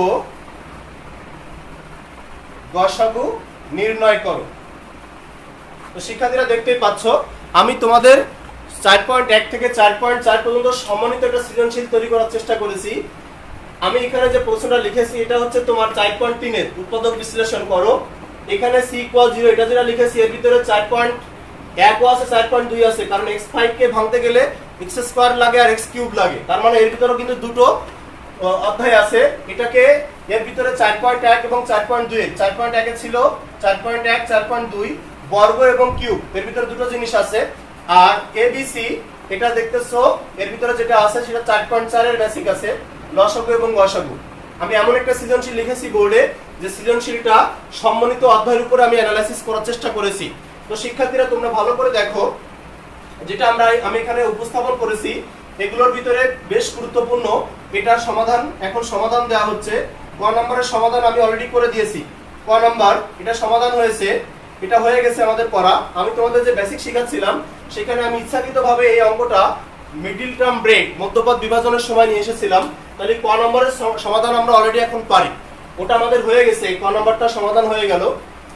গসাগু নির্ণয় করো। তো শিক্ষার্থীরা দেখতেই পাচ্ছ, আমি তোমাদের 4.1 থেকে 4.4 পর্যন্ত সমন্বিত একটা সৃজনশীল তৈরি করার চেষ্টা করেছি। আমি এখানে যে প্রশ্নটা লিখেছি এটা হচ্ছে তোমার 4.3 এর উৎপাদক বিশ্লেষণ করো। এখানে c ইকুয়াল 0 এটা যেটা লিখেছি, এর ভিতরে 4.1 ও আছে 4.2 আছে, কারণ x5 কে ভাঙতে গেলে x স্কয়ার লাগে আর x কিউব লাগে, তার মানে এর ভিতরে কিন্তু দুটো অধ্যায় আছে। এটাকে এর ভিতরে 4.1 এবং 4.2 এর 4.1 এ ছিল 4.1 4.2 বর্গ এবং কিউব, এর ভিতরে দুটো জিনিস আছে। আর abc এটা দেখতেছো, এর ভিতরে যেটা আছে সেটা 4.4 এর বেসিক আছে, লসাগু এবং গসাগু। আমি এমন একটা সৃজনশীল লিখেছি বোর্ডে, যে সৃজনশীলটা সম্মিলিত অধ্যায়ের উপর আমি অ্যানালাইসিস করার চেষ্টা করেছি। তো শিক্ষার্থীরা তোমরা ভালো করে দেখো, যেটা আমি এখানে উপস্থাপন করেছি এগুলোর ভিতরে বেশ গুরুত্বপূর্ণ। এটার সমাধান এখন সমাধান দেওয়া হচ্ছে। ক নম্বরের সমাধান আমি অলরেডি করে দিয়েছি। ক নম্বর এটা সমাধান হয়েছে, এটা হয়ে গেছে আমাদের পড়া। আমি তোমাদের যে বেসিক শেখাচ্ছিলাম সেখানে আমি ইচ্ছাকৃতভাবে এই অঙ্কটা মিডল টার্ম ব্রেক মধ্যপদ বিভাজনের সময় নিয়ে এসেছিলাম। তাহলে ক নম্বরের সমাধান আমরা অলরেডি এখন পারি, ওটা আমাদের হয়ে গেছে। ক নম্বরটা সমাধান হয়ে গেল,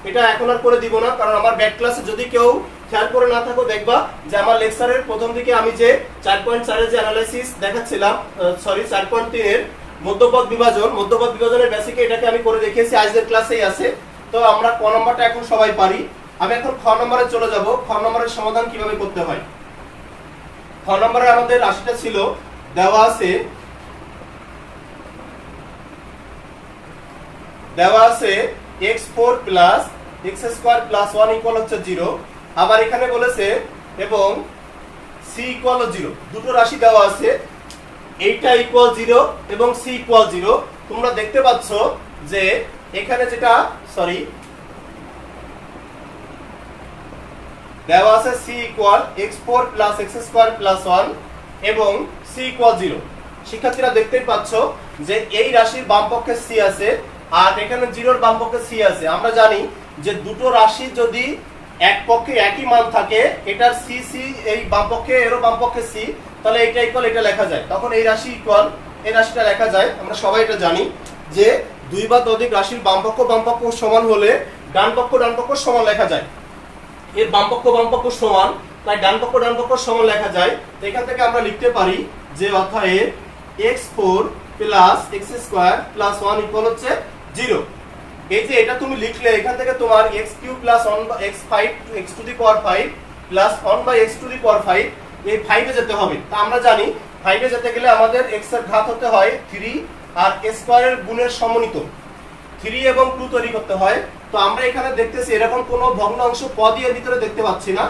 এটা এখন আর করে দিব না, কারণ আমার ব্যাক ক্লাসে যদি কেউ খেয়াল করে না থাকো দেখবা যে আমার লেকচারের প্রথম দিকে আমি যে 4.4 এর যে অ্যানালাইসিস দেখাচ্ছিলাম, 4.3 এর মধ্যপদ বিভাজনের বেসিকে এটাকে আমি করে দেখিয়েছি, আজকের ক্লাসেই আছে। তো আমরা ক নম্বরটা এখন সবাই পারি। আমি এখন খ নম্বরে চলে যাব, খ নম্বরের সমাধান কিভাবে করতে হয়। খ নম্বরে আমাদের রাশিটা ছিল দেওয়া আছে x4 plus x square plus 1 equal হচ্ছে 0। আবার এখানে বলেছে এবং c ইকুয়াল 0, দুটো রাশি দেওয়া আছে, এইটা ইকুয়াল 0 এবং c ইকুয়াল 0। তোমরা দেখতে পাচ্ছ যে এখানে যেটা দেওয়া আছে c equal x4 plus x square plus 1 এবং c ইকুয়াল 0। শিক্ষার্থীরা দেখতেই পাচ্ছ যে এই রাশির বাম পক্ষে c আছে আর এখানে 0 এর বাম পক্ষে c আছে। আমরা জানি যে দুটো রাশি যদি এক পক্ষে একই মান থাকে, এটার c এই বাম পক্ষে এরও বাম পক্ষে c, তাহলে এটা ইকুয়াল এটা লেখা যায়, তখন এই রাশি ইকুয়াল এই রাশিটা লেখা যায়। আমরা সবাই এটা জানি যে দুই বা ততোধিক রাশির বামপক্ষ সমান হলে ডানপক্ষ সমান লেখা যায়। এর বামপক্ষ সমান, তাই ডানপক্ষ সমান লেখা যায়। তো এখান থেকে আমরা লিখতে পারি যে অতএব x4 plus x² plus 1 equal হচ্ছে 0। এই যে এটা তুমি লিখলে এখান থেকে তোমার x³ plus 1/x5 x to the power 5 plus 1/x to the power 5 এই 5 এ যেতে হবে। তা আমরা জানি 5 এ যেতে গেলে আমাদের x এর ঘাত হতে হয় 3 আর a স্কয়ারের গুণের সমন্বিত 3 এবং 2 তৈরি করতে হয়। তো আমরা এখানে দেখতেছি এরকম কোনো ভগ্নাংশ পদই এর ভিতরে দেখতে পাচ্ছি না।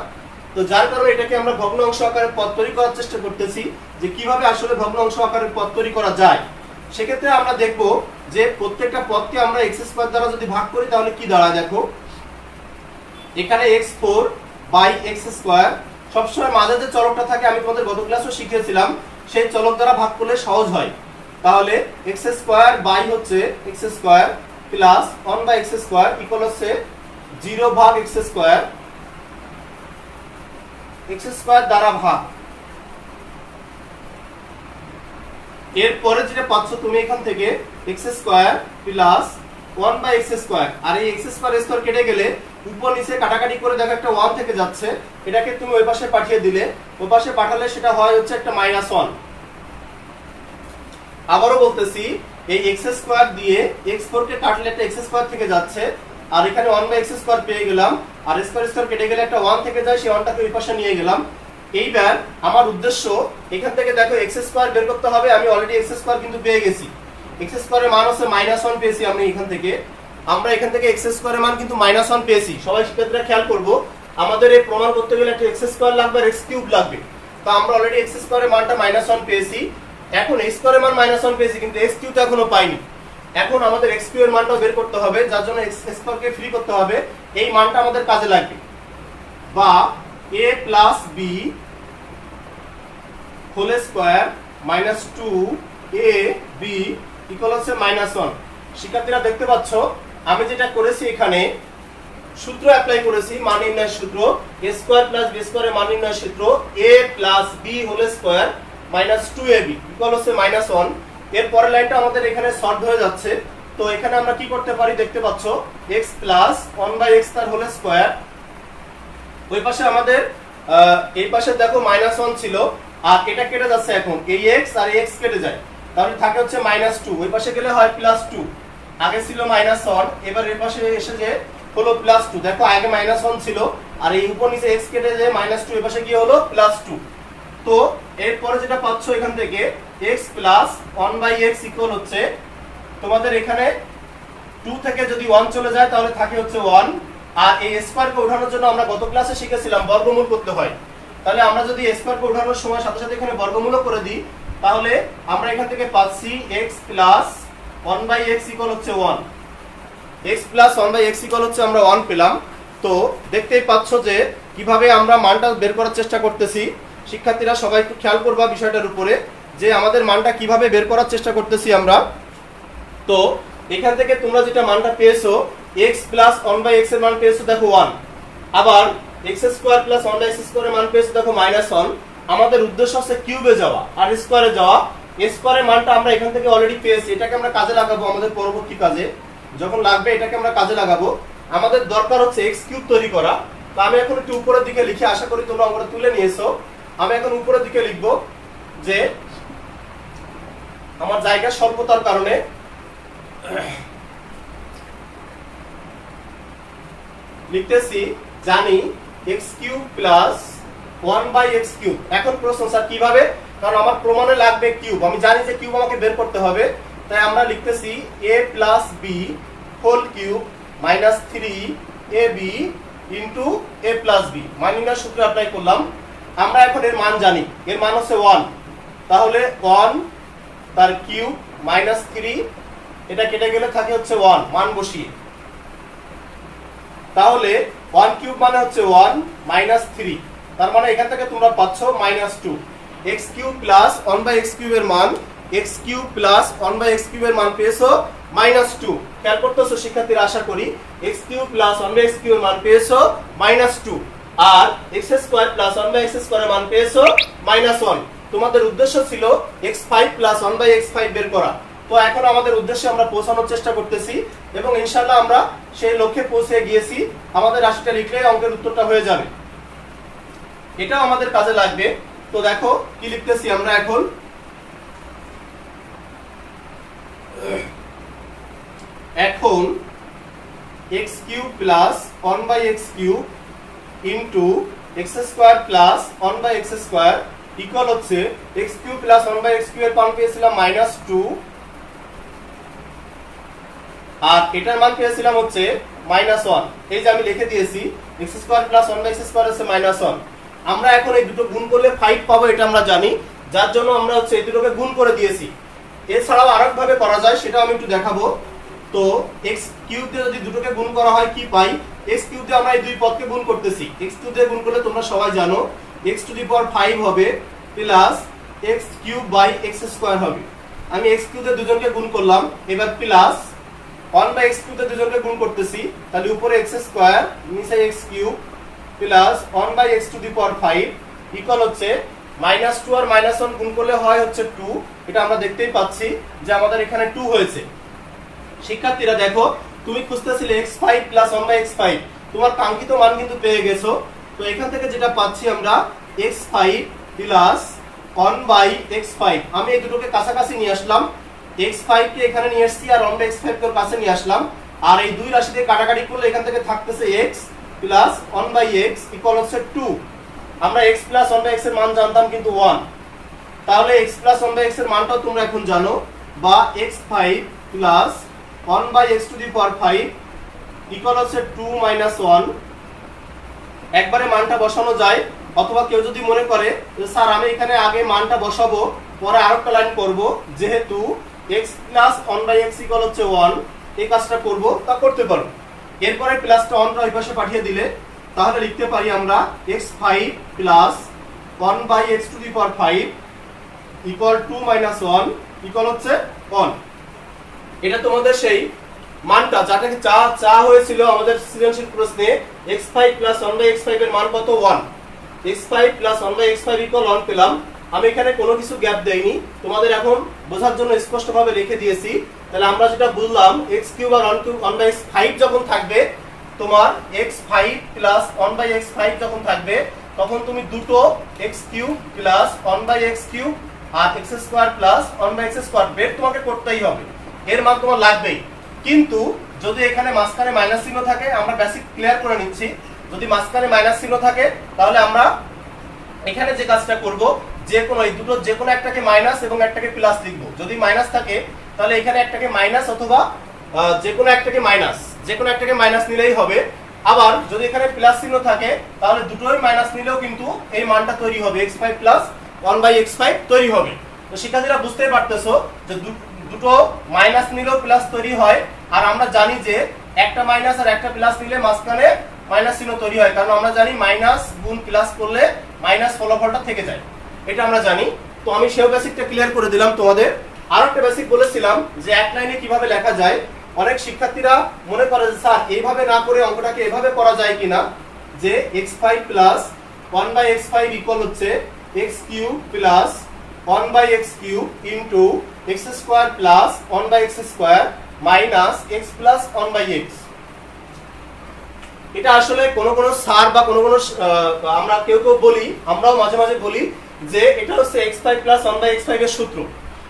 তো যার কারণে এটাকে আমরা ভগ্নাংশ আকারে পদ তৈরি করার চেষ্টা করতেছি যে কিভাবে আসলে ভগ্নাংশ আকারে পদ তৈরি করা যায়। সেক্ষেত্রে আমরা দেখব যে প্রত্যেকটা পদকে আমরা x² দ্বারা যদি ভাগ করি তাহলে কি দাঁড়ায়। দেখো এখানে x4 x² সবসময় মাঝে যে চলকটা থাকে আমি তোমাদের গত ক্লাসও শিখিয়েছিলাম, সেই চলক দ্বারা ভাগ করলে সহজ হয়। তাহলে x² হচ্ছে x² প্লাস 1/x² ইকুয়াল হচ্ছে 0/x², x² দ্বারা ভাগ। এরপরে যেটা পাচ্ছ তুমি এখান থেকে x² প্লাস 1/x², আর এই x² কেটে গেলে উপর নিচে কাটাকাটি করে দেখো একটা 1 থেকে যাচ্ছে, এটাকে তুমি ওই পাশে পাঠিয়ে দিলে, ওই পাশে পাঠালে সেটা হয় হচ্ছে একটা -1। আবারও বলতেছি এই x² দিয়ে x4 কে কাটলে একটা x² থেকে যাচ্ছে, আর এখানে 1/x² পেয়ে গেলাম, আর স্কয়ার কেটে গেলে একটা 1 থেকে যায়, সেই 1টাকে ওই পাশে নিয়ে গেলাম। এইবার আমার উদ্দেশ্য এখান থেকে দেখো x² বের করতে হবে। আমি অলরেডি x² কিন্তু পেয়ে গেছি, x² এর মান হচ্ছে -1 পেয়েছি আমরা এখান থেকে। x² এর মান কিন্তু -1 পেয়েছি। সবাই শিক্ষার্থীরা খেয়াল করব, আমাদের এই প্রমাণ করতে গেলে একটা x² লাগবে আর x³ লাগবে। তো আমরা অলরেডি x² এর মানটা -1 পেয়েছি। এখন x² এর মান -1 পেয়েছি কিন্তু x³ তো এখনো পাইনি। এখন আমাদের x³ এর মানটাও বের করতে হবে, যার জন্য x² কে ফ্রি করতে হবে। এই মানটা আমাদের কাজে লাগবে। বা a plus b whole square minus 2ab equal হচ্ছে -1। শিক্ষার্থীরা দেখতে পাচ্ছ আমি যেটা করেছি এখানে সূত্র অ্যাপ্লাই করেছি, মান নির্ণয়ের সূত্র a স্কয়ার প্লাস b স্কয়ারের মান নির্ণয়ের সূত্র a plus b whole square minus 2ab equal হচ্ছে -1। এর পরের লাইনটা আমাদের এখানে শর্ট হয়ে যাচ্ছে। তো এখানে আমরা কি করতে পারি দেখতে পাচ্ছ x প্লাস 1/x তার হোল স্কয়ার, ওই পাশে আমাদের এই পাশে দেখো -1 ছিল, আর এটা কেটে যাচ্ছে, এখন এই x আর এই x কেটে যায়, তাহলে থাকে হচ্ছে -2, ওই পাশে গেলে হয় +2। আগে ছিল -1, এবার এই পাশে এসে যে হলো +2। দেখো আগে -1 ছিল, আর এই উপর নিচে x কেটে যে -2, এই পাশে কি হলো +2। তো এরপরে যেটা পাচ্ছ এখান থেকে x প্লাস 1/x ইকুয়াল হচ্ছে তোমাদের এখানে 2 থেকে যদি 1 চলে যায় তাহলে থাকে হচ্ছে 1। আর এই স্কয়ারকে ওঠানোর জন্য আমরা গত ক্লাসে শিখেছিলাম বর্গমূল করতে হয়। তাহলে আমরা যদি স্কয়ারকে ওঠানোর সময় সাথে সাথে এখানে বর্গমূলও করে দিই, তাহলে আমরা এখান থেকে পাচ্ছি x প্লাস 1/x ইকুয়াল হচ্ছে 1। x প্লাস 1/x ইকুয়াল হচ্ছে আমরা 1 পেলাম। তো দেখতেই পাচ্ছ যে কিভাবে আমরা মানটা বের করার চেষ্টা করতেছি। শিক্ষার্থীরা সবাই একটু খেয়াল করবা বিষয়টার উপরে যে আমাদের মানটা কিভাবে বের করার চেষ্টা করতেছি আমরা। তো এখান থেকে তোমরা যেটা মানটা পেয়েছো x প্লাস 1/x এর মান পেয়েছো দেখো 1, আবার x² প্লাস 1/x স্কয়ারের মান পেয়েছো দেখো -1। আমাদের উদ্দেশ্য হচ্ছে কিউবে যাওয়া আর স্কয়ারে যাওয়া। স্কয়ারের মানটা আমরা এখান থেকে অলরেডি পেয়েছি, এটাকে আমরা কাজে লাগাবো আমাদের পরবর্তী কাজে, যখন লাগবে এটাকে আমরা কাজে লাগাবো। আমাদের দরকার হচ্ছে x³ তৈরি করা। তো আমি এখন একটু উপরের দিকে লিখে, আশা করি তোমরা অঙ্কটা তুলে নিয়েছো। আমি এখন উপরের দিকে লিখব যে আমার জায়গা স্বল্পতার কারণে লিখতেছি জানি x³ প্লাস 1/x³। এখন প্রশ্ন স্যার কিভাবে, কারণ আমার প্রমাণে লাগবে কিউব, আমি জানি যে কিউব আমাকে বের করতে হবে। তাই আমরা লিখতেছি a plus b whole cube minus 3ab into a plus b। মান নির্ণয়ের সূত্র অ্যাপ্লাই করলাম। আমরা এখন এর মান জানি, এর মান হচ্ছে 1, তাহলে 1 তার কিউব মাইনাস 3, এটা কেটে গেলে থাকে হচ্ছে 1, মান বসিয়ে। তাহলে 1 কিউব মানে হচ্ছে 1 মাইনাস 3, তার মানে এখান থেকে তোমরা পাচ্ছ -2। x³ প্লাস 1/x³ এর মান, x³ প্লাস 1/x³ এর মান পেয়েছো -2। খেয়াল করতেছো শিক্ষার্থীরা আশা করি, x³ প্লাস 1/x³ এর মান পেয়েছো -2, আর x² প্লাস 1/x² এর মান পেয়েছো -1। তোমাদের উদ্দেশ্য ছিল x5 প্লাস 1/x5 বের করা। তো এখন আমাদের উদ্দেশ্যে আমরা পৌঁছানোর চেষ্টা করতেছি এবং ইনশাআল্লাহ আমরা সেই লক্ষ্যে পৌঁছে গিয়েছি। আমাদের রাশিটা লিখলেই অঙ্কের উত্তরটা হয়ে যাবে, এটাও আমাদের কাজে লাগবে। তো দেখো কি লিখতেছি আমরা এখন। এখন x³ plus 1/x³ into x² plus 1/x² equal হচ্ছে x³ প্লাস 1/x³ এর মান পেয়েছিলাম -2 আর এটার মান পেয়েছিলাম হচ্ছে -1। এই যে আমি লিখে দিয়েছি x² প্লাস 1/x² হচ্ছে -1। আমরা এখন এই দুটো গুণ করলে 5 পাবো, এটা আমরা জানি, যার জন্য আমরা হচ্ছে এই দুটোকে গুণ করে দিয়েছি। এছাড়াও আরেক ভাবে করা যায়, সেটা আমি একটু দেখাবো। তো x³ দিয়ে যদি দুটোকে গুণ করা হয় কি পাই, x³ দিয়ে আমরা এই দুই পদকে গুণ করতেছি। x³ দিয়ে গুণ করলে তোমরা সবাই জানো x⁵ হবে প্লাস x³ x² হবে। আমি x³ দিয়ে দুজনকে গুণ করলাম, এবার প্লাস 1/x³ দিয়ে দুজনকে গুণ করতেছি, তাহলে উপরে x² নিচে x³ প্লাস 1/x⁵ ইকুয়াল হচ্ছে -2 আর -1 গুণ করলে হয় হচ্ছে 2। এটা আমরা দেখতেই পাচ্ছি যে আমাদের এখানে 2 হয়েছে। শিক্ষার্থীরা দেখো, তুমি খুঁজতেছিলে x5 প্লাস 1/x5, তোমার কাঙ্ক্ষিত মান কিন্তু পেয়ে গেছো। তো এখান থেকে যেটা পাচ্ছি আমরা x5 প্লাস 1/x5, আমি এই দুটোকে কাছাকাছি নিয়ে আসলাম, x5 কে এখানে নিয়ে আসছি আর 1/x5 কে কাছে নিয়ে আসলাম। আর এই দুই রাশি দিয়ে কাটাকাটি করলে এখান থেকে থাকতেছে x প্লাস 1/x ইকুয়াল হচ্ছে 2। আমরা x প্লাস 1/x এর মান জানতাম কিন্তু 1, তাহলে x প্লাস 1/x এর মানটাও তোমরা এখন জানো, বা x5 প্লাস 1/x⁵ ইকুয়াল হচ্ছে 2 - 1। একবারে মানটা বসানো যায়, অথবা কেউ যদি মনে করে যে স্যার আমি এখানে আগে মানটা বসাবো পরে আরেকটা লাইন করব, যেহেতু x প্লাস 1/x ইকুয়াল হচ্ছে 1, এই কাজটা করব, তা করতে পারো। এরপরে প্লাসটা অনটা ওই পাশে পাঠিয়ে দিলে তাহলে লিখতে পারি আমরা x5 plus 1/x⁵ equal 2 - 1 equal হচ্ছে 1। এটা তোমাদের সেই মানটা যাটাকে চা হয়েছিল আমাদের সৃজনশীল প্রশ্নে, x5 প্লাস 1/x5 এর মান কত? 1। x5 প্লাস 1/x5 ইকুয়াল 1 পেলাম। আমি এখানে কোনো কিছু গ্যাপ দেইনি, তোমাদের এখন বোঝার জন্য স্পষ্টভাবে লিখে দিয়েছি। তাহলে আমরা যেটা বললাম x³ আর 1/x5 যখন থাকবে, তোমার x5 প্লাস 1/x5 যখন থাকবে, তখন তুমি দুটো x³ প্লাস 1/x³ আর x² প্লাস 1/x² বের তোমাকে করতেই হবে, এর মান তোমার লাগবেই। কিন্তু যদি এখানে মাঝখানে মাইনাস চিহ্ন থাকে, আমরা বেসিক ক্লিয়ার করে নিচ্ছি, যদি মাঝখানে মাইনাস চিহ্ন থাকে তাহলে আমরা এখানে যে কাজটা করব, যে কোনো এই দুটো যে কোনো একটাকে মাইনাস এবং একটাকে প্লাস লিখব। যদি মাইনাস থাকে তাহলে এখানে একটাকে মাইনাস অথবা যে কোনো একটাকে মাইনাস নিলেই হবে। আবার যদি এখানে প্লাস চিহ্ন থাকে তাহলে দুটোই মাইনাস নিলেও কিন্তু এই মানটা তৈরি হবে, x5 প্লাস 1/x5 তৈরি হবে। তো শিক্ষার্থীরা বুঝতেই পারতেছো যে দুটো মাইনাস নিলেও প্লাস তৈরি হয়, আর আমরা জানি যে একটা মাইনাস আর একটা প্লাস নিলে মাঝখানে মাইনাস চিহ্ন তৈরি হয়, কারণ আমরা জানি মাইনাস গুণ প্লাস করলে মাইনাস ফলাফলটা থেকে যায়, এটা আমরা জানি। তো আমি সেও বেসিকটা ক্লিয়ার করে দিলাম তোমাদের। আর একটা বেসিক বলেছিলাম যে এক লাইনে কিভাবে লেখা যায়। অনেক শিক্ষার্থীরা মনে করে যে স্যার এইভাবে না করে অঙ্কটাকে এভাবে করা যায় কিনা, যে x5 প্লাস 1/x5 ইকুয়াল হচ্ছে x³ plus 1/x³ into x² plus 1/x² minus x plus 1/x। এটা আসলে কোনো স্যার বা কোনো আমরা কেউ বলি, আমরাও মাঝে মাঝে বলি যে এটা হচ্ছে x5 প্লাস 1/x5 এর সূত্র।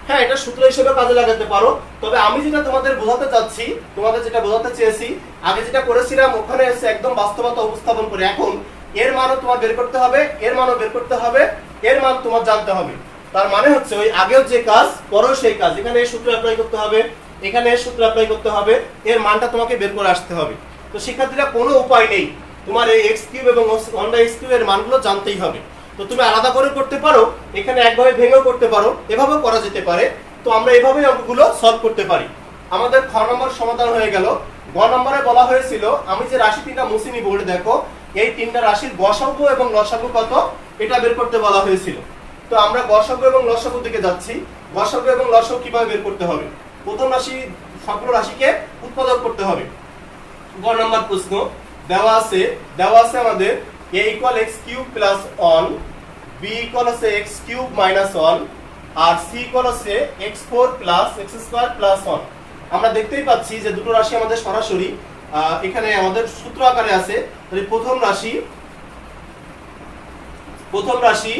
হ্যাঁ, এটা সূত্র হিসেবে কাজে লাগাতে পারো, তবে আমি যেটা তোমাদের বোঝাতে চাচ্ছি, তোমাদের যেটা বোঝাতে চেয়েছি, আগে যেটা করেছিলাম ওখানে এসে একদম বাস্তবতা উপস্থাপন করে, এখন এর মানও তোমার বের করতে হবে, এর মানও বের করতে হবে, এর মান তোমার জানতে হবে। তার মানে হচ্ছে ওই আগেও যে কাজ করো সেই কাজ, এখানে এই সূত্র অ্যাপ্লাই করতে হবে, এখানে এই সূত্র অ্যাপ্লাই করতে হবে, এর মানটা তোমাকে বের করে আসতে হবে। তো শিক্ষার্থীরা কোনো উপায় নেই, তোমার এই x³ এবং 1/x³ এর মানগুলো জানতেই হবে। তো তুমি আলাদা করে করতে পারো, এখানে একভাবে ভেঙেও করতে পারো, এভাবেও করা যেতে পারে। তো আমরা এভাবেই অঙ্কগুলো সলভ করতে পারি। আমাদের খ নম্বর সমাধান হয়ে গেল। গ নম্বরে বলা হয়েছিল আমি যে রাশি তিনটা মুছিনি বোর্ডে দেখো, এই তিনটা রাশির গসাগু এবং লসাগু কত এটা বের করতে বলা হয়েছিল। তো আমরা গসাগু এবং লসাগুর দিকে যাচ্ছি। গসাগু এবং লসাগু কিভাবে বের করতে হবে? প্রথম রাশি সবগুলো রাশিকে উৎপাদক করতে হবে। গ নম্বর প্রশ্ন দেওয়া আছে আমাদের a = x³ + 1 b ইকুয়াল হচ্ছে x কিউব মাইনাস 1 আর c ইকুয়াল হচ্ছে x4 plus x square plus 1। আমরা দেখতেই পাচ্ছি যে দুটো রাশি আমাদের সরাসরি এখানে আমাদের সূত্র আকারে আছে। তাহলে প্রথম রাশি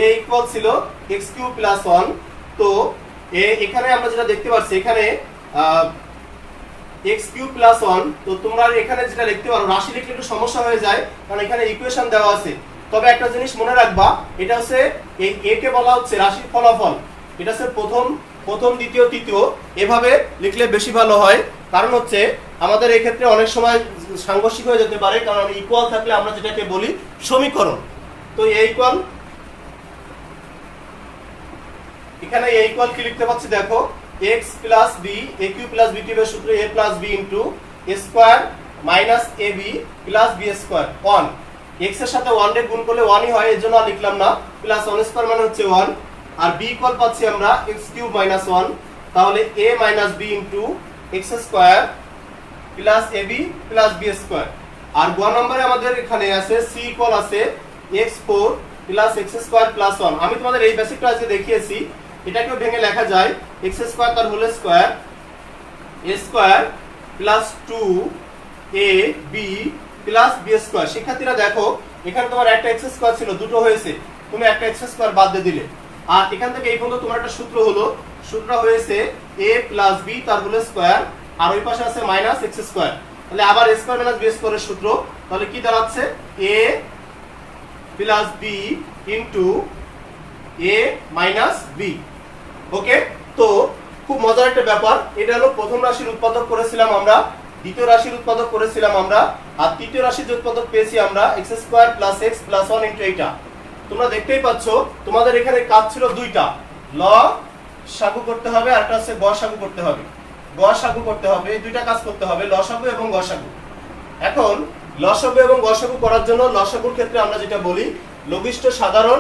a ইকুয়াল ছিল x কিউব প্লাস 1। তো এখানে আমরা যেটা দেখতে পাচ্ছি এখানে x কিউব প্লাস 1। তো তোমরা এখানে যেটা লিখতে পারো, রাশি লিখলে একটু সমস্যা হয়ে যায় কারণ এখানে ইকুয়েশন দেওয়া আছে। তবে একটা জিনিস মনে রাখবা, এটা হচ্ছে এই a কে বলা হচ্ছে রাশির ফলাফল। এটা হচ্ছে প্রথম দ্বিতীয় তৃতীয়, এভাবে লিখলে বেশি ভালো হয়। কারণ হচ্ছে আমাদের এই ক্ষেত্রে অনেক সময় সাংঘর্ষিক হয়ে যেতে পারে, কারণ ইকুয়াল থাকলে আমরা যেটাকে বলি সমীকরণ। তো a ইকুয়াল, এখানে a ইকুয়াল কি লিখতে পাচ্ছি দেখো, x plus b, a cube plus b কিউবের সূত্র a plus b into a square minus ab plus b square 1। x এর সাথে 1 রে গুণ করলে 1ই হয়, এজন্য আর লিখলাম না। প্লাস 1 স্কয়ার মানে হচ্ছে 1 আর b ইকুয়াল পাচ্ছি আমরা x কিউব মাইনাস 1। তাহলে a minus b into x square plus ab plus b square. আর 1 নম্বরে আমাদের এখানে আছে c ইকুয়াল আছে x4 plus x square plus 1। আমি তোমাদের এই বেসিকটা আজকে দেখিয়েছি, এটাকেও ভেঙে লেখা যায় x স্কয়ার তার whole square a square plus 2ab plus b square. শিক্ষার্থীরা দেখো, এখানে তোমার একটা x স্কয়ার ছিল, দুটো হয়েছে, তুমি একটা x স্কয়ার বাদ দিয়ে দিলে। আর এখান থেকে এই পর্যন্ত তোমার একটা সূত্র হলো, সূত্রটা হয়েছে a প্লাস b তার হোল স্কয়ার আর ওই পাশে আছে মাইনাস x স্কয়ার। তাহলে আবার a স্কয়ার মাইনাস b স্কয়ারের সূত্র, তাহলে কি দাঁড়াচ্ছে a plus b into a minus b। ওকে, তো খুব মজার একটা ব্যাপার। এটা হলো প্রথম রাশির উৎপাদক করেছিলাম আমরা, দ্বিতীয় রাশির উৎপাদক করেছিলাম আমরা, আর তৃতীয় রাশির যে উৎপাদক পেয়েছি আমরা x square plus x plus 1 into এইটা। তোমরা দেখতেই পাচ্ছ তোমাদের এখানে কাজ ছিল দুইটা, লসাগু করতে হবে আর একটা হচ্ছে গসাগু করতে হবে। গসাগু করতে হবে, এই দুইটা কাজ করতে হবে, লসাগু এবং গসাগু। এখন লসাগু এবং গসাগু করার জন্য লসাগুর ক্ষেত্রে আমরা যেটা বলি লঘিষ্ঠ সাধারণ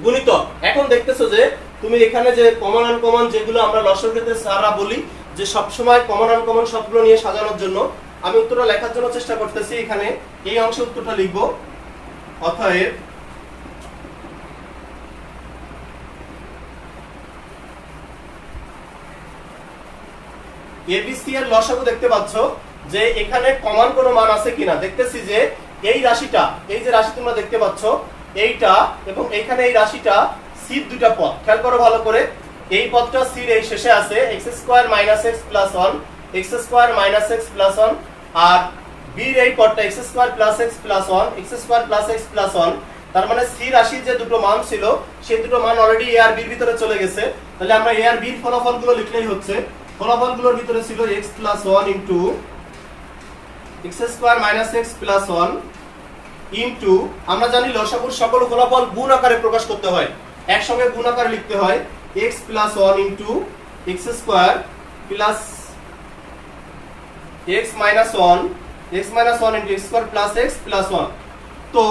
গুণিতক। এখন দেখতেছো যে তুমি এখানে যে কমন আনকমন যেগুলো আমরা লসাগুর ক্ষেত্রে সারা বলি যে সব সময় কমন আনকমন সবগুলো নিয়ে সাজানোর জন্য আমি উত্তরটা লেখার জন্য চেষ্টা করতেছি। এখানে এই অংশে উত্তরটা লিখব, অতএব এবিসি এর লসাগু দেখতে পাচ্ছ যে এখানে কমন কোনো মান আছে কিনা। দেখতেছি যে এই রাশিটা, এই যে রাশি তোমরা দেখতে পাচ্ছ এইটা এবং এইখানে এই রাশিটা সির দুইটা পদ, খেয়াল করো ভালো করে। এই পদটা সির এই শেষে আছে x square minus x plus 1, x square minus x plus 1, আর বির এই পদটা x square plus x plus 1, x square plus x plus 1। তার মানে সি রাশির যে দুটো মান ছিল সেই দুটো মান অলরেডি a আর b এর ভিতরে চলে গেছে। তাহলে আমরা a আর b এর ফলাফলগুলো লিখলেই হচ্ছে। ফলাফলগুলোর ভিতরে ছিল x plus 1 into x square minus x plus 1 into, আমরা জানি লসাগুর সকল ফলাফল গুণ আকারে প্রকাশ করতে হয়, একসঙ্গে গুণ আকারে লিখতে হয়, x plus 1 into x square plus x minus 1 into x square plus x plus 1। তো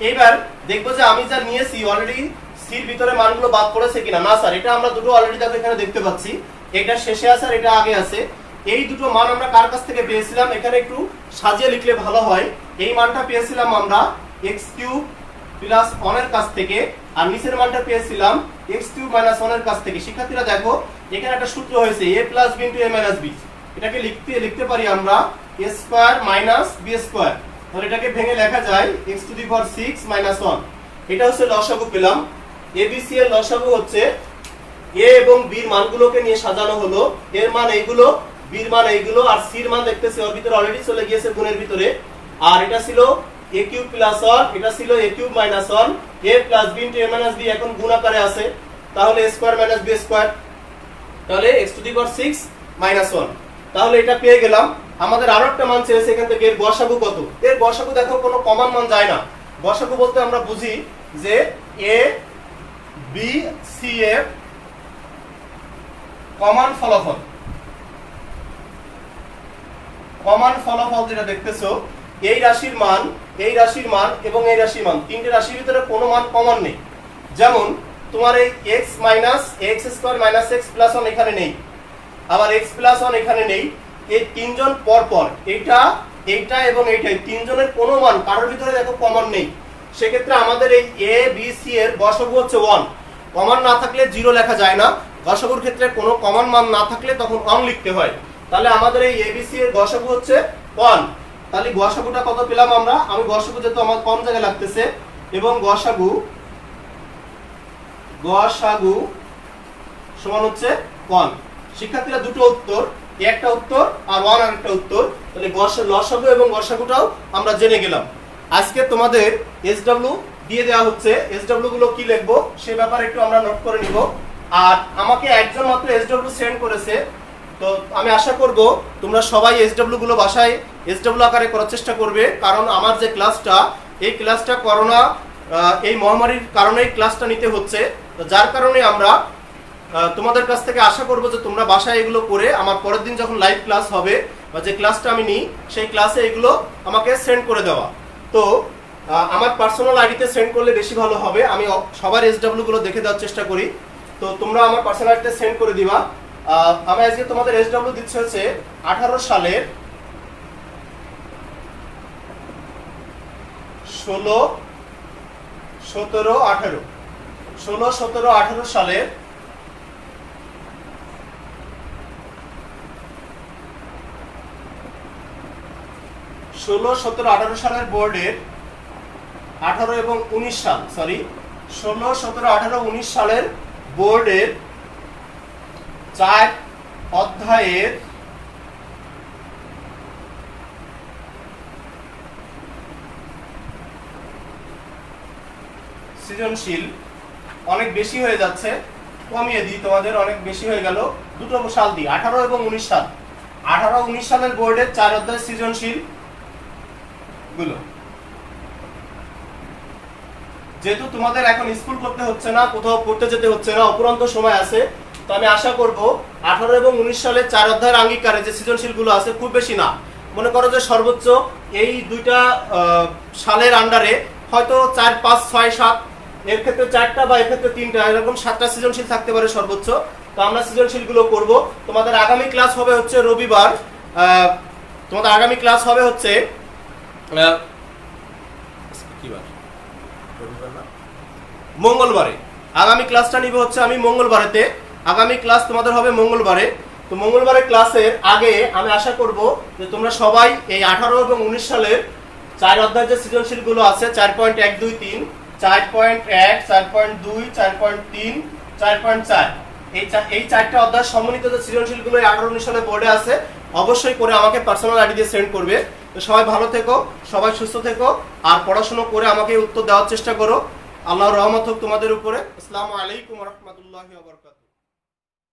এইবার দেখবো যে আমি যা নিয়েছি অলরেডি সির ভিতরে মানগুলো বাদ পড়েছে কিনা। না স্যার, এটা আমরা দুটো অলরেডি দেখো এখানে দেখতে পাচ্ছি, এটা শেষে আছে আর এটা আগে আছে। এই দুটো মান আমরা কার কাছ থেকে পেয়েছিলাম, এখানে একটু সাজিয়ে লিখলে ভালো হয়। এই মানটা পেয়েছিলাম আমরা x কিউব প্লাস 1 এর কাছ থেকে, আর নিচের মানটা পেয়েছিলাম x কিউব মাইনাস 1 এর কাছ থেকে। শিক্ষার্থীরা দেখো এখানে একটা সূত্র হয়েছে a plus b into a minus b। এটাকে লিখতে পারি আমরা a square minus b square. তাহলে এটাকে ভেঙে লেখা যায় x to the power 6 minus 1। এটা হচ্ছে লসাগু পেলাম। abc এর লসাগু হচ্ছে a এবং b এর মানগুলোকে নিয়ে সাজানো হলো, এর মান এইগুলো, b এর মান এইগুলো, আর c এর মান দেখতেছি ওর ভিতরে অলরেডি চলে গিয়েছে গুণের ভিতরে। আর এটা ছিল a কিউব প্লাস 1, এটা ছিল a cube minus 1, a plus b into a minus b এখন গুণ আকারে আছে। তাহলে a square minus b square, তাহলে x to the power 6 minus 1। তাহলে এটা পেয়ে গেলাম। আমাদের আরো একটা মান চেয়েছে এখান থেকে, এর গসাগু কত। এর গসাগু দেখো কোনো কমন মান যায় না। গসাগু বলতে আমরা বুঝি যে a b c এর কমন ফলাফল, কমন ফলাফল যেটা দেখতেছো এই রাশির মান, এই রাশির মান এবং এই রাশির মান, তিনটে রাশির ভিতরে কোনো মান কমন নেই। যেমন তোমার এই x minus x square minus x plus 1 এখানে নেই, আবার x প্লাস 1 এখানে নেই। এই তিনজন পর পর এইটা, এইটা এবং এইটাই তিনজনের কোনো মান কারোর ভিতরে দেখো কমন নেই। সেক্ষেত্রে আমাদের এই এ বি সি এর গসাগু হচ্ছে 1। কমন না থাকলে 0 লেখা যায় না। গসাগুর ক্ষেত্রে কোনো কমন মান না থাকলে তখন 1 লিখতে হয়। তাহলে আমাদের এই এ বি সি এর গসাগু হচ্ছে 1। তাহলে গসাগুটা কত পেলাম আমরা? আমি গসাগু যেহেতু আমার কম জায়গায় লাগতেছে, এবং গসাগু সমান হচ্ছে 1। শিক্ষার্থীরা দুটো উত্তর, একটা উত্তর আর 1 আরেকটা উত্তর। তাহলে লসাগু এবং গসাগুটাও আমরা জেনে গেলাম। আজকে তোমাদের এসডব্লিউ দিয়ে দেওয়া হচ্ছে, এসডব্লিউ গুলো কি লিখবো সে ব্যাপারে একটু আমরা নোট করে নিব। আর আমাকে একজন মাত্র এসডব্লিউ সেন্ড করেছে, তো আমি আশা করব তোমরা সবাই এসডব্লিউ গুলো বাসায় এসডব্লিউ আকারে করার চেষ্টা করবে, কারণ আমার যে ক্লাসটা, এই ক্লাসটা করোনা এই মহামারীর কারণেই ক্লাসটা নিতে হচ্ছে। তো যার কারণে আমরা তোমাদের কাছ থেকে আশা করব যে তোমরা বাসায় এগুলো করে আমার পরের দিন যখন লাইভ ক্লাস হবে বা যে ক্লাসটা আমি নিই সেই ক্লাসে এগুলো আমাকে সেন্ড করে দেওয়া। তো আমার পার্সোনাল আইডিতে সেন্ড করলে বেশি ভালো হবে। আমি সবার এসডব্লিউ গুলো দেখে দেওয়ার চেষ্টা করি, তো তোমরা আমার পার্সোনাল আইডিতে সেন্ড করে দিবা। আমি আজকে তোমাদের এসডব্লিউ দিচ্ছে হচ্ছে 18 সালের 16, 17, 18 16, 17, 18 সালের 16, 17, 18 সালের বোর্ডের 18 এবং 19 সাল, সরি 16, 17, 18, 19 সালের বোর্ডের 4 অধ্যায়ের সৃজনশীল অনেক বেশি হয়ে যাচ্ছে, কমিয়ে দিই, তোমাদের অনেক বেশি হয়ে গেল, দুটো সাল দিই, 18 এবং 19 সাল। 18, 19 সালের বোর্ডের 4 অধ্যায় সৃজনশীল গুলো, যেহেতু তোমাদের এখন স্কুল করতে হচ্ছে না, কোথাও পড়তে যেতে হচ্ছে না, অপুরন্ত সময় আছে, তো আমি আশা করব 18 এবং 19 সালের 4 অধ্যায়ের আঙ্গিকারে যে সৃজনশীল গুলো আছে, খুব বেশি না, মনে করো যে সর্বোচ্চ এই দুইটা সালের আন্ডারে হয়তো 4, 5, 6, 7, এর ক্ষেত্রে 4টা বা এর ক্ষেত্রে 3টা, এরকম 7টা সৃজনশীল থাকতে পারে সর্বোচ্চ। তো আমরা সৃজনশীল গুলো করব। তোমাদের আগামী ক্লাস হবে হচ্ছে রবিবার, তোমাদের আগামী ক্লাস হবে হচ্ছে মঙ্গলবারে। আগামী ক্লাসটা নিব হচ্ছে আমি মঙ্গলবারেতে, আগামী ক্লাস তোমাদের হবে মঙ্গলবারে। তো মঙ্গলবারের ক্লাসের আগে আমি আশা করব যে তোমরা সবাই এই 18 এবং 19 সালের 4 অধ্যায় যে সৃজনশীল গুলো আছে, 4.1, 2, 3, 4.1, 4.2, 4.3, 4.4, এই 4টা অধ্যায় সম্মিলিত যে সৃজনশীল গুলো 18, 19 সালে বোর্ডে আছে, অবশ্যই করে আমাকে পার্সোনাল আইডি দিয়ে সেন্ড করবে। তো সবাই ভালো থেকো, সবাই সুস্থ থেকো, আর পড়াশোনা করে আমাকে উত্তর দেওয়ার চেষ্টা করো। আল্লাহর রহমত হোক তোমাদের উপরে। আসসালামু আলাইকুম ওয়া রাহমাতুল্লাহি ওয়া বারাকাতুহু।